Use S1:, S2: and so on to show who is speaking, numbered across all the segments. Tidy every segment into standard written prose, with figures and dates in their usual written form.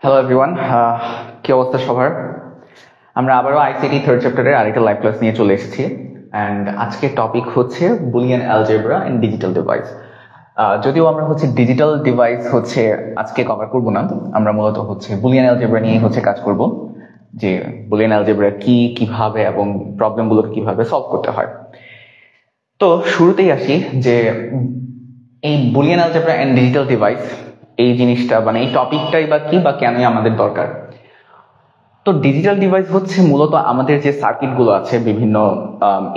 S1: Hello everyone, কি অবস্থা সবার? আমরা আবারও আইসিটি থার্ড চ্যাপ্টারের আরেকটা লাইভ ক্লাস নিয়ে চলে এসেছি। অ্যান্ড আজকের টপিক হচ্ছে Boolean algebra and digital device. যদিও আমরা ডিজিটাল ডিভাইস আজকে কভার করব না, আমরা মূলত বুলিয়ান অ্যালজেব্রা নিয়ে কাজ করব, যে বুলিয়ান অ্যালজেব্রা কি, কিভাবে এবং প্রবলেমগুলোকে কিভাবে সলভ করতে হয়। তো শুরুতেই আসি যে এই Boolean algebra and digital device এই জিনিসটা মানে এই টপিকটাই বা কি বা কেনই আমাদের দরকার। তো ডিজিটাল ডিভাইস মূলত আমাদের যে সার্কিটগুলো আছে, বিভিন্ন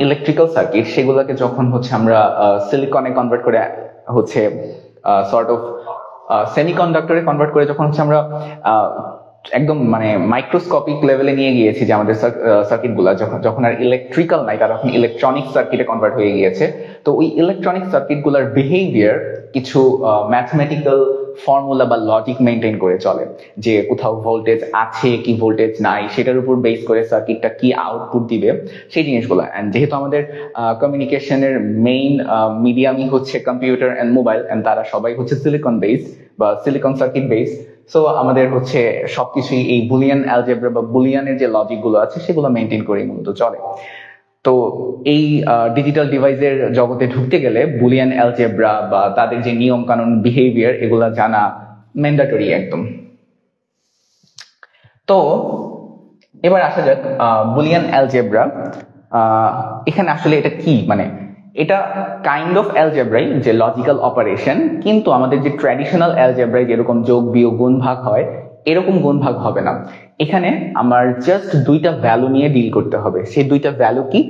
S1: ইলেকট্রিক্যাল সার্কিট, সেগুলোকে যখন আমরা সিলিকনে কনভার্ট করে সর্ট অফ সেমিকন্ডাক্টরে কনভার্ট করে যখন আমরা একদম মানে মাইক্রোস্কোপিক লেভেলে নিয়ে গিয়েছি, যে আমাদের সার্কিটগুলো যখন আর ইলেকট্রিক্যাল নাই, তারা এখন ইলেকট্রনিক সার্কিটে কনভার্ট হয়ে গিয়েছে। তো ওই ইলেকট্রনিক সার্কিটগুলোর বিহেভিয়ার কিছু ম্যাথমেটিক্যাল ফর্মুলা বা লজিক মেনটেন করে চলে, যে কোথাও ভোল্টেজ আছে কি ভোল্টেজ নাই সেটার উপর বেস করে সার্কিটটা কি আউটপুট দিবে, সেই জিনিসগুলো। এন্ড যেহেতু আমাদের কমিউনিকেশনের মেইন মিডিয়ামই কম্পিউটার এন্ড মোবাইল, এন্ড তারা সবাই সিলিকন বেসড বা সিলিকন সার্কিট বেসড, সো আমাদের সবকিছুই এই বুলিয়ান অ্যালজেব্রা বা বুলিয়ানের যে লজিক গুলো আছে সেগুলো মেনটেন করে মূলত চলে। তো এই ডিজিটাল ডিভাইসের জগতে ঢুকতে গেলে বুলিয়ান অ্যালজেব্রা বা তাদের যে নিয়ম কানুন, বিহেভিয়ার, এগুলা জানা ম্যান্ডেটরি একদম। তো এবার আসা যাক বুলিয়ান অ্যালজেব্রা। এখানে আসলে এটা কি, মানে এটা কাইন্ড অফ অ্যালজেব্রাই, যে লজিক্যাল অপারেশন, কিন্তু আমাদের যে ট্র্যাডিশনাল অ্যালজেব্রাই যেরকম যোগ বিয়োগ গুণ ভাগ হয়, এরকম গুণ ভাগ হবে না। এখানে আমার জাস্ট দুইটা ভ্যালু নিয়ে ডিল করতে হবে। সেই দুইটা ভ্যালু কি?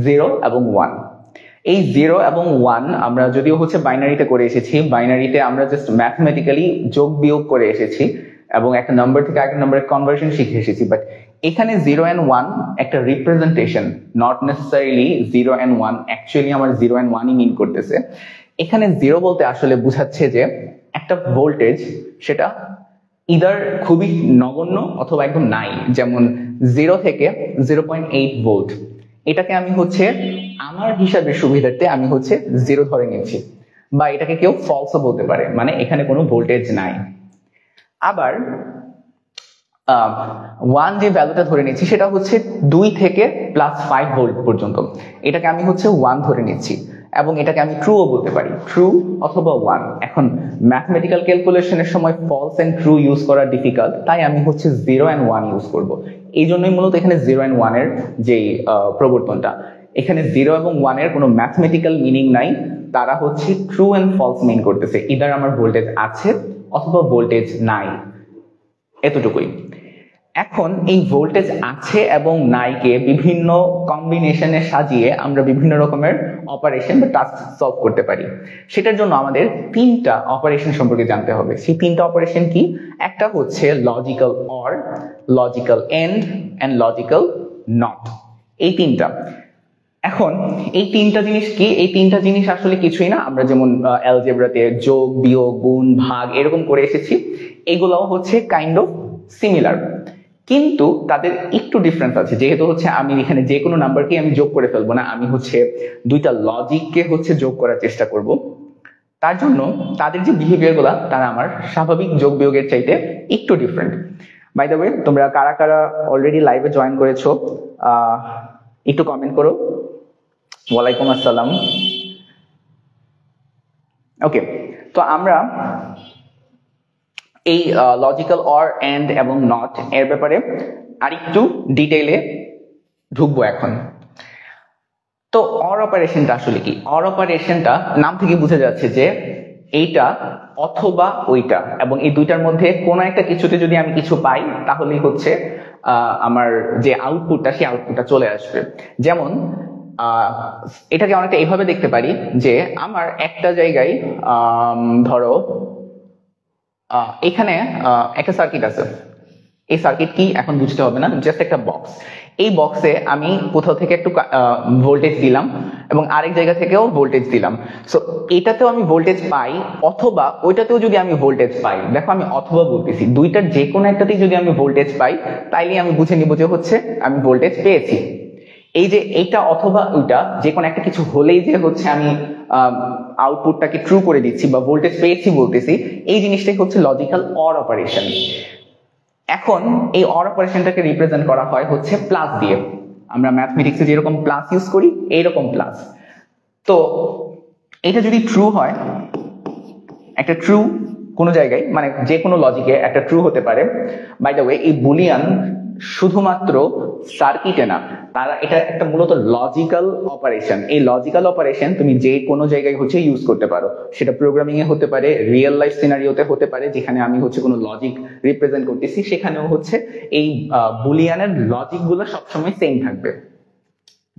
S1: 0 এবং 1। এই 0 এবং 1 আমরা যদিও বাইনারিতে করে এসেছি, বাইনারিতে আমরা জাস্ট ম্যাথমেটিক্যালি যোগ বিয়োগ করে এসেছি এবং একটা নাম্বার থেকে আরেকটা নাম্বারের কনভার্সন শিখে এসেছি। বাট এখানে 0 and 1 একটা representation, not necessarily 0 and 1 actually আমার 0 and 1ই মিন করতেছে। এখানে 0 বলতে আসলে বুঝাচ্ছে যে একটা ভোল্টেজ, সেটা ইদার খুবই নগণ্য অথবা একদম নাই। যেমন 0 থেকে 0.8 ভোল্ট, এটাকে আমি আমার হিসাবের সুবিধার্থে আমি 0 ধরে নিচ্ছি, বা এটাকে কেউ ফলসও বলতে পারে, মানে এখানে কোনো ভোল্টেজ নাই। আবার 1 যে ভ্যালুটা ধরে নিচ্ছি সেটা 2 থেকে +5 ভোল্ট পর্যন্ত, এটাকে আমি 1 ধরে নিচ্ছি, এবং এটাকে আমি ট্রুও বলতে পারি, ট্রু অথবা 1। এখন ম্যাথমেটিক্যাল ক্যালকুলেশনের সময় ফলস এন্ড ট্রু ইউজ করা ডিফিকাল্ট, তাই আমি 0 and 1 ইউজ করব। এই জন্যই মূলত এখানে 0 and 1 এর যে প্রবর্তনটা, এখানে 0 এবং 1 এর কোনো ম্যাথমেটিক্যাল মিনিং নাই, তারা ট্রু এন্ড ফলস মিন করতেছে, ইদার আমার ভোল্টেজ আছে অথবা ভোল্টেজ নাই, এতটুকুই। এখন এই ভোল্টেজ আছে এবং নাইকে বিভিন্ন কম্বিনেশনে সাজিয়ে আমরা বিভিন্ন রকমের অপারেশন বা টাস্ক সলভ করতে পারি। সেটার জন্য আমাদের 3টা অপারেশন সম্পর্কে জানতে হবে। সেই 3টা অপারেশন কি? একটা logical or, logical and and logical not, এই 3টা। এখন এই 3টা জিনিস কি? এই 3টা জিনিস আসলে কিছুই না, আমরা যেমন অ্যালজেব্রাতে যোগ বিয়োগ গুণ ভাগ এরকম করে এসেছি, এগুলাও কাইন্ড অফ সিমিলার, কিন্তু তাদের একটু ডিফারেন্স আছে। যেহেতু আমি এখানে যে কোনো নাম্বারকে আমি যোগ করে ফেলবো না, আমি দুইটা লজিককে যোগ করার চেষ্টা করব। তার জন্য তাদের যে বিহেভিয়ার গুলা, তারা আমার স্বাভাবিক যোগ বিয়োগের চাইতে একটু ডিফারেন্ট। বাই দ্য ওয়ে, তোমরা কারা কারা অলরেডি লাইভে জয়েন করেছো একটু কমেন্ট করো। ওয়ালাইকুম আসসালাম। ওকে, তো আমরা এই লজিক্যাল অর, এন্ড এবং নট এর ব্যাপারে আরেকটু ডিটেইলে ঢুকবো এখন। তো অর অপারেশনটা আসলে কি? অর অপারেশনটা নাম থেকে বোঝা যাচ্ছে যে এইটা অথবা ওইটা, এবং এই দুইটার মধ্যে কোনো একটা কিছুতে যদি আমি কিছু পাই, তাহলেই আমার যে আউটপুটটা, সেই আউটপুটটা চলে আসবে। যেমন এটাকে অনেকটা এইভাবে দেখতে পারি যে আমার একটা জায়গায় ধরো এখানে একটা সার্কিট আছে। এই সার্কিট কি এখন বুঝতে হবে না, জাস্ট একটা বক্স। এই বক্সে আমি কোথাও থেকে একটু ভোল্টেজ দিলাম এবং আরেক জায়গা থেকেও ভোল্টেজ দিলাম। সো এটাতেও আমি ভোল্টেজ পাই অথবা ওইটাতেও যদি আমি ভোল্টেজ পাই, দেখো আমি অথবা বলতেছি, দুইটার যে কোনো একটাতেই যদি আমি ভোল্টেজ পাই, তাইলে আমি বুঝে নিব যে আমি ভোল্টেজ পেয়েছি। এই যে এইটা অথবা ওইটা যে কোনো একটা কিছু হলেই যে আমি আউটপুটটাকে ট্রু করে দিচ্ছি বা ভোল্টেজ পেয়েছি বলতেছি, এই জিনিসটাই লজিক্যাল অর অপারেশন। এখন এই অর অপারেশনটাকে রিপ্রেজেন্ট করা হয় হচ্ছে প্লাস দিয়ে। আমরা ম্যাথমেটিক্সে যেরকম প্লাস ইউজ করি এইরকম প্লাস। তো এটা যদি ট্রু হয়, একটা ট্রু কোনো জায়গায় মানে যে কোনো লজিকে একটা ট্রু হতে পারে। বাই দ্য ওয়ে এই বুলিয়ান শুধুমাত্র সার্কিটে না, তারা এটা একটা মূলত লজিক্যাল অপারেশন। এই লজিক্যাল অপারেশন তুমি যে কোনো জায়গায় হচ্ছে ইউজ করতে পারো, সেটা প্রোগ্রামিং এ হতে পারে, রিয়েল লাইফ সিনারিওতে হতে পারে, যেখানে আমি হচ্ছে কোনো লজিক রিপ্রেজেন্ট করতেছি সেখানেও হচ্ছে এই বুলিয়ানের লজিক গুলো সবসময় সেম থাকবে।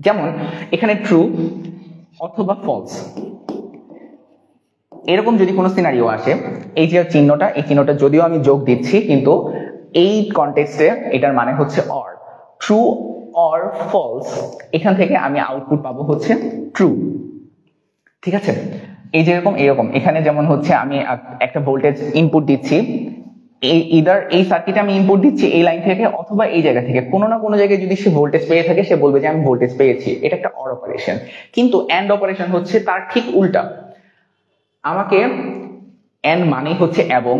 S1: যেমন এখানে ট্রু অথবা ফলস এরকম যদি কোনো সিনারিও আসে, এই যে চিহ্নটা, এই চিহ্নটা যদিও আমি যোগ দিচ্ছি কিন্তু এই কনটেক্সটে এটার মানে হচ্ছে অর। ট্রু অর ফলস, এখান থেকে আমি আউটপুট পাবো হচ্ছে ট্রু। ঠিক আছে, এই যেরকম এরকম এখানে যেমন হচ্ছে আমি একটা ভোল্টেজ ইনপুট দিচ্ছি, ইদার এই সার্কিটে আমি ইনপুট দিচ্ছি এই লাইন থেকে অথবা এই জায়গা থেকে, কোনো না কোনো জায়গায় যদি সে ভোল্টেজ পেয়ে থাকে সে বলবে যে আমি ভোল্টেজ পেয়েছি। এটা একটা অর অপারেশন। কিন্তু এন্ড অপারেশন হচ্ছে তার ঠিক উল্টা। আমাকে এন্ড মানে হচ্ছে এবং,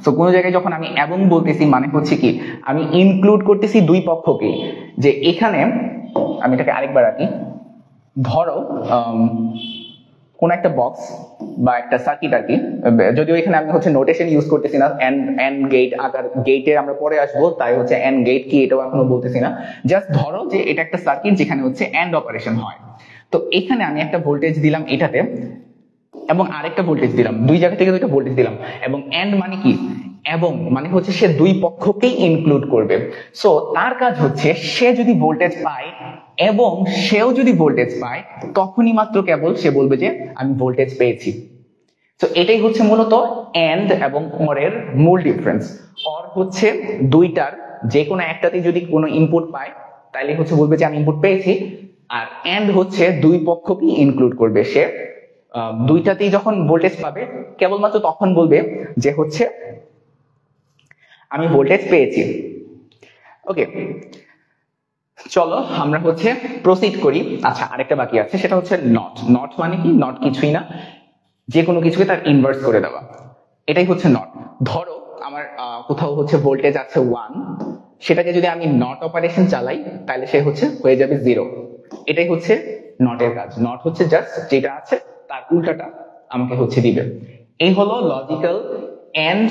S1: তো কোনো জায়গায় যখন আমি এবং বলতেছি মানে হচ্ছে কি আমি ইনক্লুড করতেছি দুই পক্ষকে। যে এখানে আমি এটাকে আরেকবার আঁকি, ধরো কোন একটা বক্স বা একটা সার্কিট আর কি, যদিও এখানে আমি হচ্ছে নোটেশন ইউজ করতেছি না, এন্ড গেট আকার, গেটে আমরা পরে আসবো তাই হচ্ছে এন্ড গেট কি এটাও এখনো বলতেছি না। জাস্ট ধরো যে এটা একটা সার্কিট যেখানে হচ্ছে এন্ড অপারেশন হয়। তো এখানে আমি একটা ভোল্টেজ দিলাম এটাতে এবং আরেকটা ভোল্টেজ দিলাম, দুই জায়গা থেকে দুইটা ভোল্টেজ দিলাম। এবং এন্ড মানে কি, এবং মানে হচ্ছে সে দুই পক্ষকেই ইনক্লুড করবে। সো তার কাজ হচ্ছে সে যদি ভোল্টেজ পায় এবং সেও যদি ভোল্টেজ পায় তখনই মাত্র কেবল সে বলবে যে আমি ভোল্টেজ পেয়েছি। তো এটাই হচ্ছে মূলত এন্ড এবং অর এর মূল ডিফারেন্স। অর হচ্ছে দুইটার যে কোনো একটাতে যদি কোনো ইনপুট পায় তাহলে হচ্ছে বলবে যে আমি ইনপুট পেয়েছি, আর এন্ড হচ্ছে দুই পক্ষকেই ইনক্লুড করবে। সে দুইটাতেই যখন ভোল্টেজ পাবে কেবলমাত্র তখন বলবে যে হচ্ছে আমি ভোল্টেজ পেয়েছি। ওকে, চলো আমরা হচ্ছে প্রসিড করি। আচ্ছা, আরেকটা বাকি আছে, সেটা হচ্ছে নট। নট মানে কি, নট কিছুই না, যে কোনো কিছুকে তার ইনভার্স করে দেওয়া, এটাই হচ্ছে নট। ধরো আমার কোথাও হচ্ছে ভোল্টেজ আছে 1, সেটাকে যদি আমি নট অপারেশন চালাই তাহলে সে হচ্ছে হয়ে যাবে 0। এটাই হচ্ছে নটের কাজ। নট হচ্ছে জাস্ট যেটা আছে তার উল্টাটা আমাকে হচ্ছে দিবে। এই হলো লজিক্যাল এন্ড,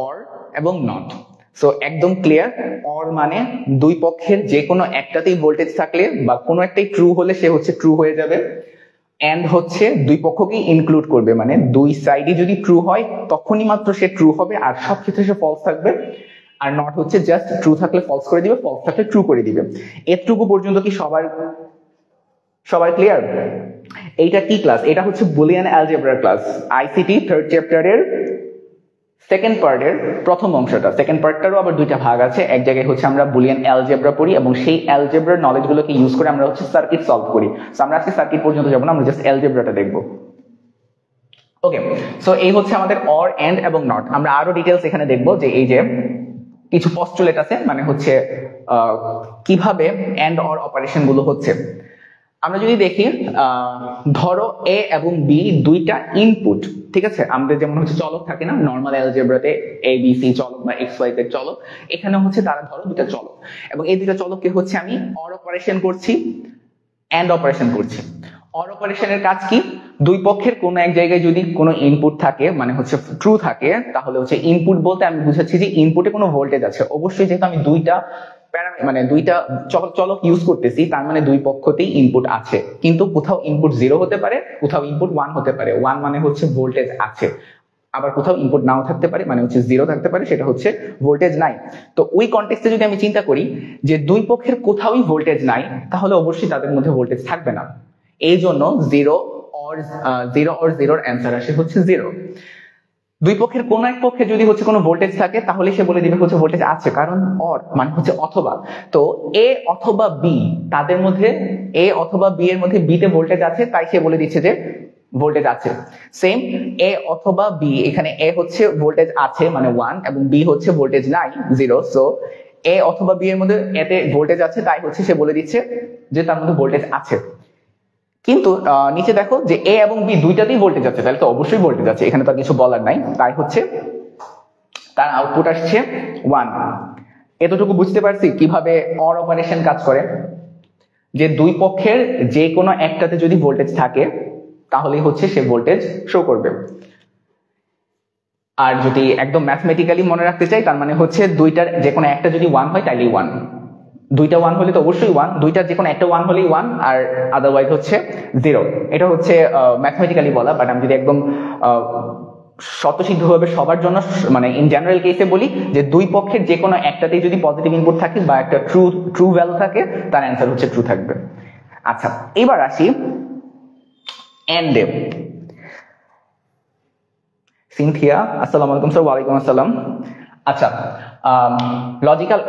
S1: অর এবং নট। সো একদম ক্লিয়ার, অর মানে দুই পক্ষের যে কোনো একটাতেই ভোল্টেজ থাকলে বা কোনো একটাই ট্রু হলে সে হচ্ছে ট্রু হয়ে যাবে। এন্ড হচ্ছে দুই পক্ষকেই ইনক্লুড করবে, মানে দুই সাইডই যদি ট্রু হয় তখনই মাত্র সে ট্রু হবে, আর সব ক্ষেত্রে সে ফলস থাকবে। আর নট হচ্ছে জাস্ট ট্রু থাকলে ফলস করে দিবে, ফলস থাকলে ট্রু করে দিবে। এতটুকু পর্যন্ত কি সবার ক্লিয়ার? এইটা কি ক্লাস? এটা হচ্ছে Boolean algebra class, ICT third চ্যাপ্টারের সেকেন্ড পার্টের প্রথম অংশটা। সেকেন্ড পার্টটারও আবার দুইটা ভাগ আছে, এক জায়গায় হচ্ছে আমরা বুলিয়ান অ্যালজেব্রা পড়ি এবং সেই অ্যালজেব্রার নলেজগুলোকে ইউজ করে আমরা হচ্ছে সার্কিট সলভ করি। সো আমরা আজকে সার্কিট পর্যন্ত যাবো না, আমরা জাস্ট অ্যালজেব্রাটা দেখবো। ওকে, সো এই হচ্ছে আমাদের অর, এন্ড এবং নট। আমরা আরো ডিটেলস এখানে দেখবো, যে এই যে কিছু পস্টুলেট আছে, মানে হচ্ছে কিভাবে এন্ড অর অপারেশন গুলো হচ্ছে। আমরা যদি দেখি, ধরো এ এবং বি দুইটা ইনপুট, ঠিক আছে? আমাদের যেমন হচ্ছে চলক থাকে না নর্মাল অ্যালজেব্রাতে, এ বি সি চলক বা এক্স ওয়াই জেড চলক, এখানে হচ্ছে তারা ধরো দুইটা চলক, এবং এই দুইটা চলককে হচ্ছে আমি অর অপারেশন করছি, এন্ড অপারেশন করছি। অর অপারেশনের কাজ কি, দুই পক্ষের কোনো এক জায়গায় যদি কোনো ইনপুট থাকে, মানে হচ্ছে ট্রু থাকে, তাহলে হচ্ছে ইনপুট বলতে আমি বুঝাচ্ছি যে ইনপুটে কোনো ভোল্টেজ আছে। অবশ্যই যেহেতু আমি দুইটা দুইটা চলক ইউজ করতেছি, তার মানে দুই পক্ষতেই ইনপুট আছে। কিন্তু কোথাও ইনপুট 0 হতে পারে, কোথাও ইনপুট 1 হতে পারে। 1 মানে হচ্ছে ভোল্টেজ আছে, আবার কোথাও ইনপুট নাও থাকতে পারে, মানে হচ্ছে 0 থাকতে পারে, সেটা হচ্ছে ভোল্টেজ নাই। তো ওই কনটেক্সটে যদি আমি চিন্তা করি যে দুই পক্ষের কোথাওই ভোল্টেজ নাই, তাহলে অবশ্যই তাদের মধ্যে ভোল্টেজ থাকবে না। এই জন্য 0 or 0 অ্যান্সার আসে হচ্ছে 0। দুই পক্ষের কোন এক পক্ষে যদি হচ্ছে কোনো ভোল্টেজ থাকে তাহলে সে বলে দিবে হচ্ছে ভোল্টেজ আছে, কারণ অর মানে হচ্ছে অথবা। তো এ অথবা বি, তাদের মধ্যে এ অথবা বি এর মধ্যে বি তে ভোল্টেজ আছে, তাই সে বলে দিচ্ছে যে ভোল্টেজ আছে। সেম এ অথবা বি, এখানে এ হচ্ছে ভোল্টেজ আছে মানে 1 এবং বি হচ্ছে ভোল্টেজ নাই 0। সো এ অথবা বি এর মধ্যে এতে ভোল্টেজ আছে, তাই হচ্ছে সে বলে দিচ্ছে যে তার মধ্যে ভোল্টেজ আছে। কিন্তু নিচে দেখো যে এ এবং বি দুইটাতেই ভোল্টেজ আছে, তাহলে তো অবশ্যই ভোল্টেজ আছে, এখানে তো কিছু বলার নাই। তাই হচ্ছে তার আউটপুট আসছে 1। এতটুকু বুঝতে পারছি কিভাবে অর অপারেশন কাজ করে, যে দুই পক্ষের যে কোনো একটাতে যদি ভোল্টেজ থাকে তাহলেই হচ্ছে সে ভোল্টেজ শো করবে। আর যদি একদম ম্যাথমেটিক্যালি মনে রাখতে চাই, তার মানে হচ্ছে দুইটার যে কোনো একটা যদি 1 হয় তাইলেই 1, দুইটা 1 হলে তো অবশ্যই 1, দুইটার যে কোনো একটা 1 হলেই 1, আর আদারওয়াইজ হচ্ছে 0। এটা হচ্ছে ম্যাথমেটিক্যালি বলা, বাট আমি যদি একদম স্বতঃসিদ্ধভাবে সবার জন্য মানে ইন জেনারেল কেসে বলি যে দুই পক্ষের যে কোনো একটাতেই যদি পজিটিভ ইনপুট থাকে বা একটা ট্রু ভ্যালু থাকে, তার অ্যান্সার হচ্ছে ট্রু থাকবে। আচ্ছা, এবার আসি এন্ডে। সিনথিয়া, আসসালামু আলাইকুম স্যার। ওয়ালাইকুম আসসালাম। আচ্ছা, লজিক্যাল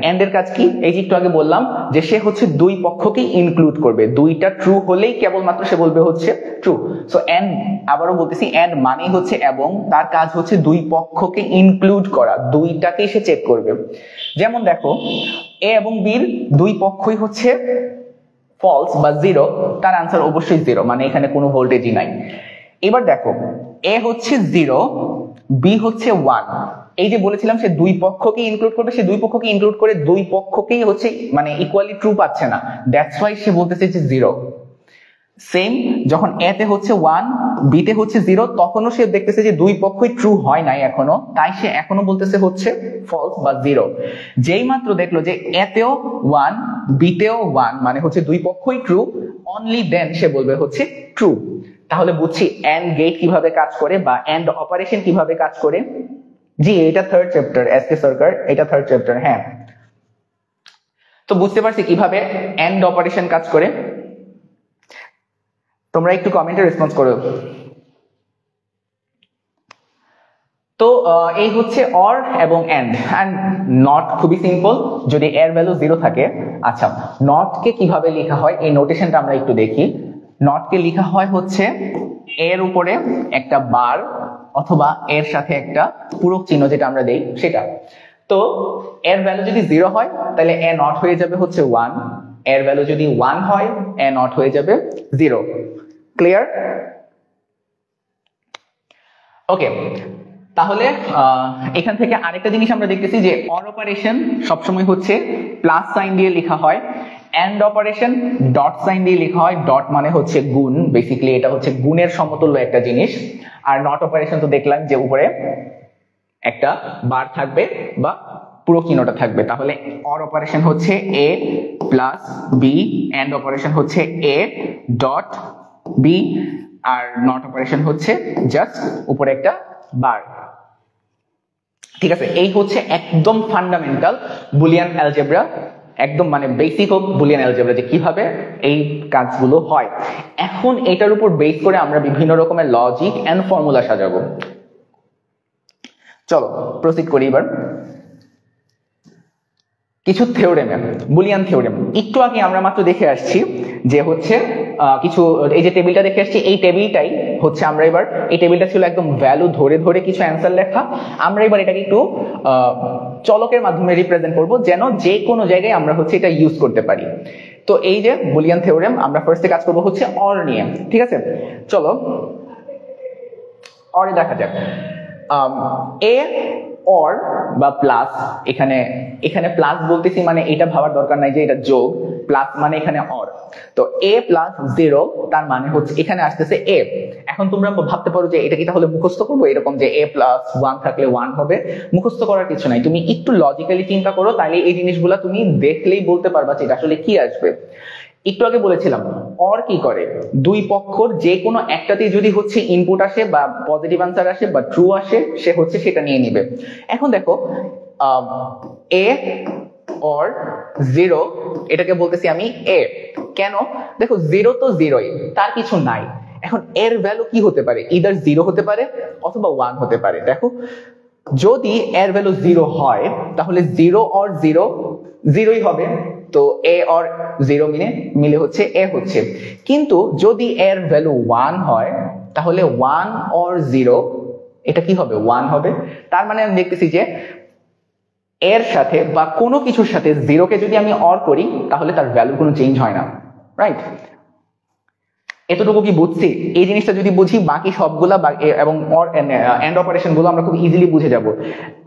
S1: এন্ড এর কাজ কি? এই যে একটু আগে বললাম যে সে হচ্ছে দুই পক্ষকে ইনক্লুড করবে, দুইটা ট্রু হলেই কেবলমাত্র সে বলবে হচ্ছে ট্রু। সো এন্ড, আবারও বলতেছি, এন্ড মানেই হচ্ছে এবং, তার কাজ হচ্ছে দুই পক্ষকে ইনক্লুড করা, দুইটাকেই সে চেক করবে। যেমন দেখো, এ এবং বির দুই পক্ষই হচ্ছে ফলস বা 0, তার আনসার অবশ্যই 0, মানে এখানে কোনো ভোল্টেজই নাই। এবার দেখো, এ হচ্ছে 0, বি হচ্ছে 1, এই যে বলেছিলাম সে দুই পক্ষকে ইনক্লুড করবে, সে দুই পক্ষকে ইনক্লুড করে দুই পক্ষকেই হচ্ছে মানে ইকুয়ালি ট্রু পাচ্ছে না, দ্যাটস ওয়াই সে বলতেছে যে 0। সেম যখন এ তে হচ্ছে 1, বি তে হচ্ছে 0, তখনও সে দেখতেছে যে দুই পক্ষই ট্রু হয় নাই এখনো, তাই সে এখনো বলতেছে হচ্ছে ফলস বা 0। যেই মাত্র দেখলো যে এ তেও 1, বি তেও 1, মানে হচ্ছে দুই পক্ষই ট্রু, অনলি দেন সে বলবে হচ্ছে ট্রু। তাহলে বুঝছি এন্ড গেট কিভাবে কাজ করে বা এন্ড অপারেশন কিভাবে কাজ করে। জি, এটা থার্ড চ্যাপ্টার, এসকে সরকার, এটা থার্ড চ্যাপ্টার। হ্যাঁ, তো বুঝতে পারছি কিভাবে এন্ড অপারেশন কাজ করে। তোমরা একটু কমেন্টে রেসপন্স করো। তো এই হচ্ছে অর এবং এন্ড নট। খুবই সিম্পল, যদি এর ভ্যালু 0 থাকে। আচ্ছা, নট কে কিভাবে লেখা হয় এই নোটেশনটা আমরা একটু দেখি। নট কে লেখা হয় হচ্ছে এর উপরে একটা বার অথবা এর সাথে একটা পূরক চিহ্ন যেটা আমরা দেই সেটা। তো এর ভ্যালু যদি 0 হয় তাহলে এ নট হয়ে যাবে হচ্ছে 1, এর ভ্যালু যদি 1 হয় এ নট হয়ে যাবে 0। ক্লিয়ার? ওকে, তাহলে এখান থেকে আরেকটা জিনিস আমরা দেখতেছি যে অর অপারেশন সবসময় হচ্ছে প্লাস সাইন দিয়ে লেখা হয়, এন্ড অপারেশন ডট সাইন দিয়ে লেখা হয়। ডট মানে হচ্ছে গুণ, বেসিক্যালি এটা হচ্ছে গুণের সমতুল্য একটা জিনিস। আর নট অপারেশন তো দেখলাম যে উপরে একটা বার থাকবে বা পুরো চিহ্নটা থাকবে। তাহলে অর অপারেশন হচ্ছে A plus B, and operation হচ্ছে এ ডট বি, আর নট অপারেশন হচ্ছে জাস্ট উপরে একটা বার। ঠিক আছে, এই হচ্ছে একদম ফান্ডামেন্টাল বুলিয়ান অ্যালজেব্রা, একদম মানে বেসিক অফ বুলিয়ান অ্যালজেব্রা, যে কিভাবে এই কাজগুলো হয়। এখন এটার উপর বেস করে আমরা বিভিন্ন রকমের লজিক এন্ড ফর্মুলা সাজাবো। চলো প্রসিড করি। এবার কিছু থিওরেম, বুলিয়ান থিওরেম। একটু আগে আমরা মাত্র দেখে আসছি যে হচ্ছে কিছু, এই যে টেবিলটা দেখে আসছি, এই টেবিলটাই হচ্ছে আমরা এবার, এই টেবিলটা ছিল একদম ভ্যালু ধরে ধরে কিছু অ্যান্সার লেখা। আমরা এবার এটাকে একটু চলকের মাধ্যমে রিপ্রেজেন্ট করব, যেন যে কোনো জায়গায় আমরা হচ্ছে এটা ইউজ করতে পারি। তো এই যে বুলিয়ান থিওরেম, আমরা ফার্স্টে কাজ করব হচ্ছে অর নিয়ে। ঠিক আছে, চলো অরে দেখা যাক। এ অর বা প্লাস, এখানে প্লাস বলতেছি মানে এটা ভাবার দরকার নাই যে এটা যোগ, প্লাস মানে এখানে অর। তো এ প্লাস 0 তার মানে হচ্ছে এখানে আসতেছে এ। এখন তোমরা ভাবতে পারো যে এটা কি তাহলে মুখস্থ করবো, এরকম যে এ প্লাস 1 থাকলে 1 হবে? মুখস্থ করার কিছু নাই, তুমি একটু লজিক্যালি চিন্তা করো, তাহলে এই জিনিসগুলা তুমি দেখলেই বলতে পারবা যে এটা আসলে কি আসবে। একটু আগে বলেছিলাম অর কি করে, দুই পক্ষর যে কোনো একটাতেই যদি হচ্ছে ইনপুট আসে বা পজিটিভ আনসার আসে বা ট্রু আসে, সে হচ্ছে সেটা নিয়ে নিবে। এখন দেখো এ অর 0, এটাকে বলতেছি আমি এ। কেন? দেখো 0 তো 0ই, তার কিছু নাই। এখন এর ভ্যালু কি হতে পারে? ইদার 0 হতে পারে অথবা 1 হতে পারে। দেখো, যদি এর ভ্যালু 0 হয় তাহলে 0 অর 0 0ই হবে, তো এ অর 0 মিলে হচ্ছে এ হচ্ছে। কিন্তু যদি এর ভ্যালু 1 হয় তাহলে 1 অর 0 এটা কি হবে? 1 হবে। তার মানে আমি দেখতেছি যে এর সাথে বা কোনো কিছুর সাথে 0 কে যদি আমি অর করি তাহলে তার ভ্যালু কোনো চেঞ্জ হয় না, রাইট? এতটুকু কি বুঝছি? এই জিনিসটা যদি বুঝি, বাকি সবগুলা এবং অর এন্ড অপারেশন গুলো আমরা খুব ইজিলি বুঝে যাব।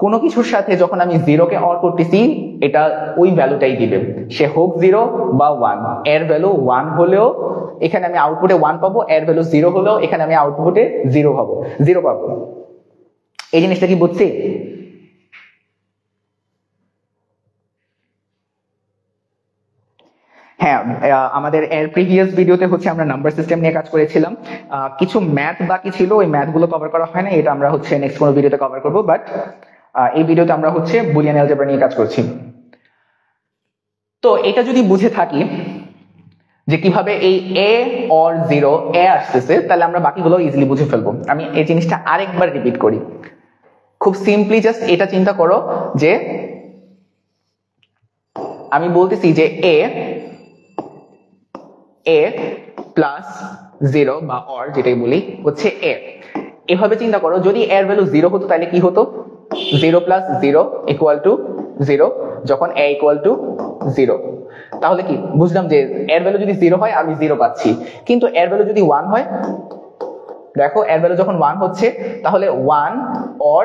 S1: কোনো কিছুর সাথে যখন আমি জিরোকে অর করতেছি, এটা ওই ভ্যালুটাই দিবে, সে হোক 0 বা 1। এর ভ্যালু 1 হলেও এখানে আমি আউটপুটে 1 পাবো, এর ভ্যালু 0 হলেও এখানে আমি আউটপুটে 0 পাবো। এই জিনিসটা কি বুঝছি? হ্যাঁ, আমাদের এর প্রিভিয়াস ভিডিওতে হচ্ছে আমরা নাম্বার সিস্টেম নিয়ে কাজ করেছিলাম। কিছু ম্যাথ বাকি ছিল, ওই ম্যাথ গুলো কভার করা হয় না, এটা আমরা হচ্ছে নেক্সট কোনো ভিডিওতে কভার করবো। বাট এই ভিডিওতে আমরা হচ্ছে বুলিয়ান অ্যালজেব্রা নিয়ে কাজ করছি। তো এটা যদি বুঝে থাকি যে কিভাবে এই এ অর 0 এ আসতেছে, তাহলে আমরা বাকিগুলো ইজিলি বুঝে ফেলবো। আমি এই জিনিসটা আরেকবার রিপিট করি। খুব সিম্পলি জাস্ট এটা চিন্তা করো যে আমি বলতেছি যে এ প্লাস 0 বা অর যেটাই বলি হচ্ছে এ। এভাবে চিন্তা করো, যদি এর ভ্যালু 0 হতো তাহলে কি হতো? 0 প্লাস 0 ইকুয়াল টু 0, যখন এ ইকুয়াল টু 0। তাহলে কি বুঝলাম যে এর ভ্যালু যদি 0 হয় আমি 0 পাচ্ছি, কিন্তু এর ভ্যালু যদি 1 হয়, দেখো এর ভ্যালু যখন 1 হচ্ছে তাহলে 1 অর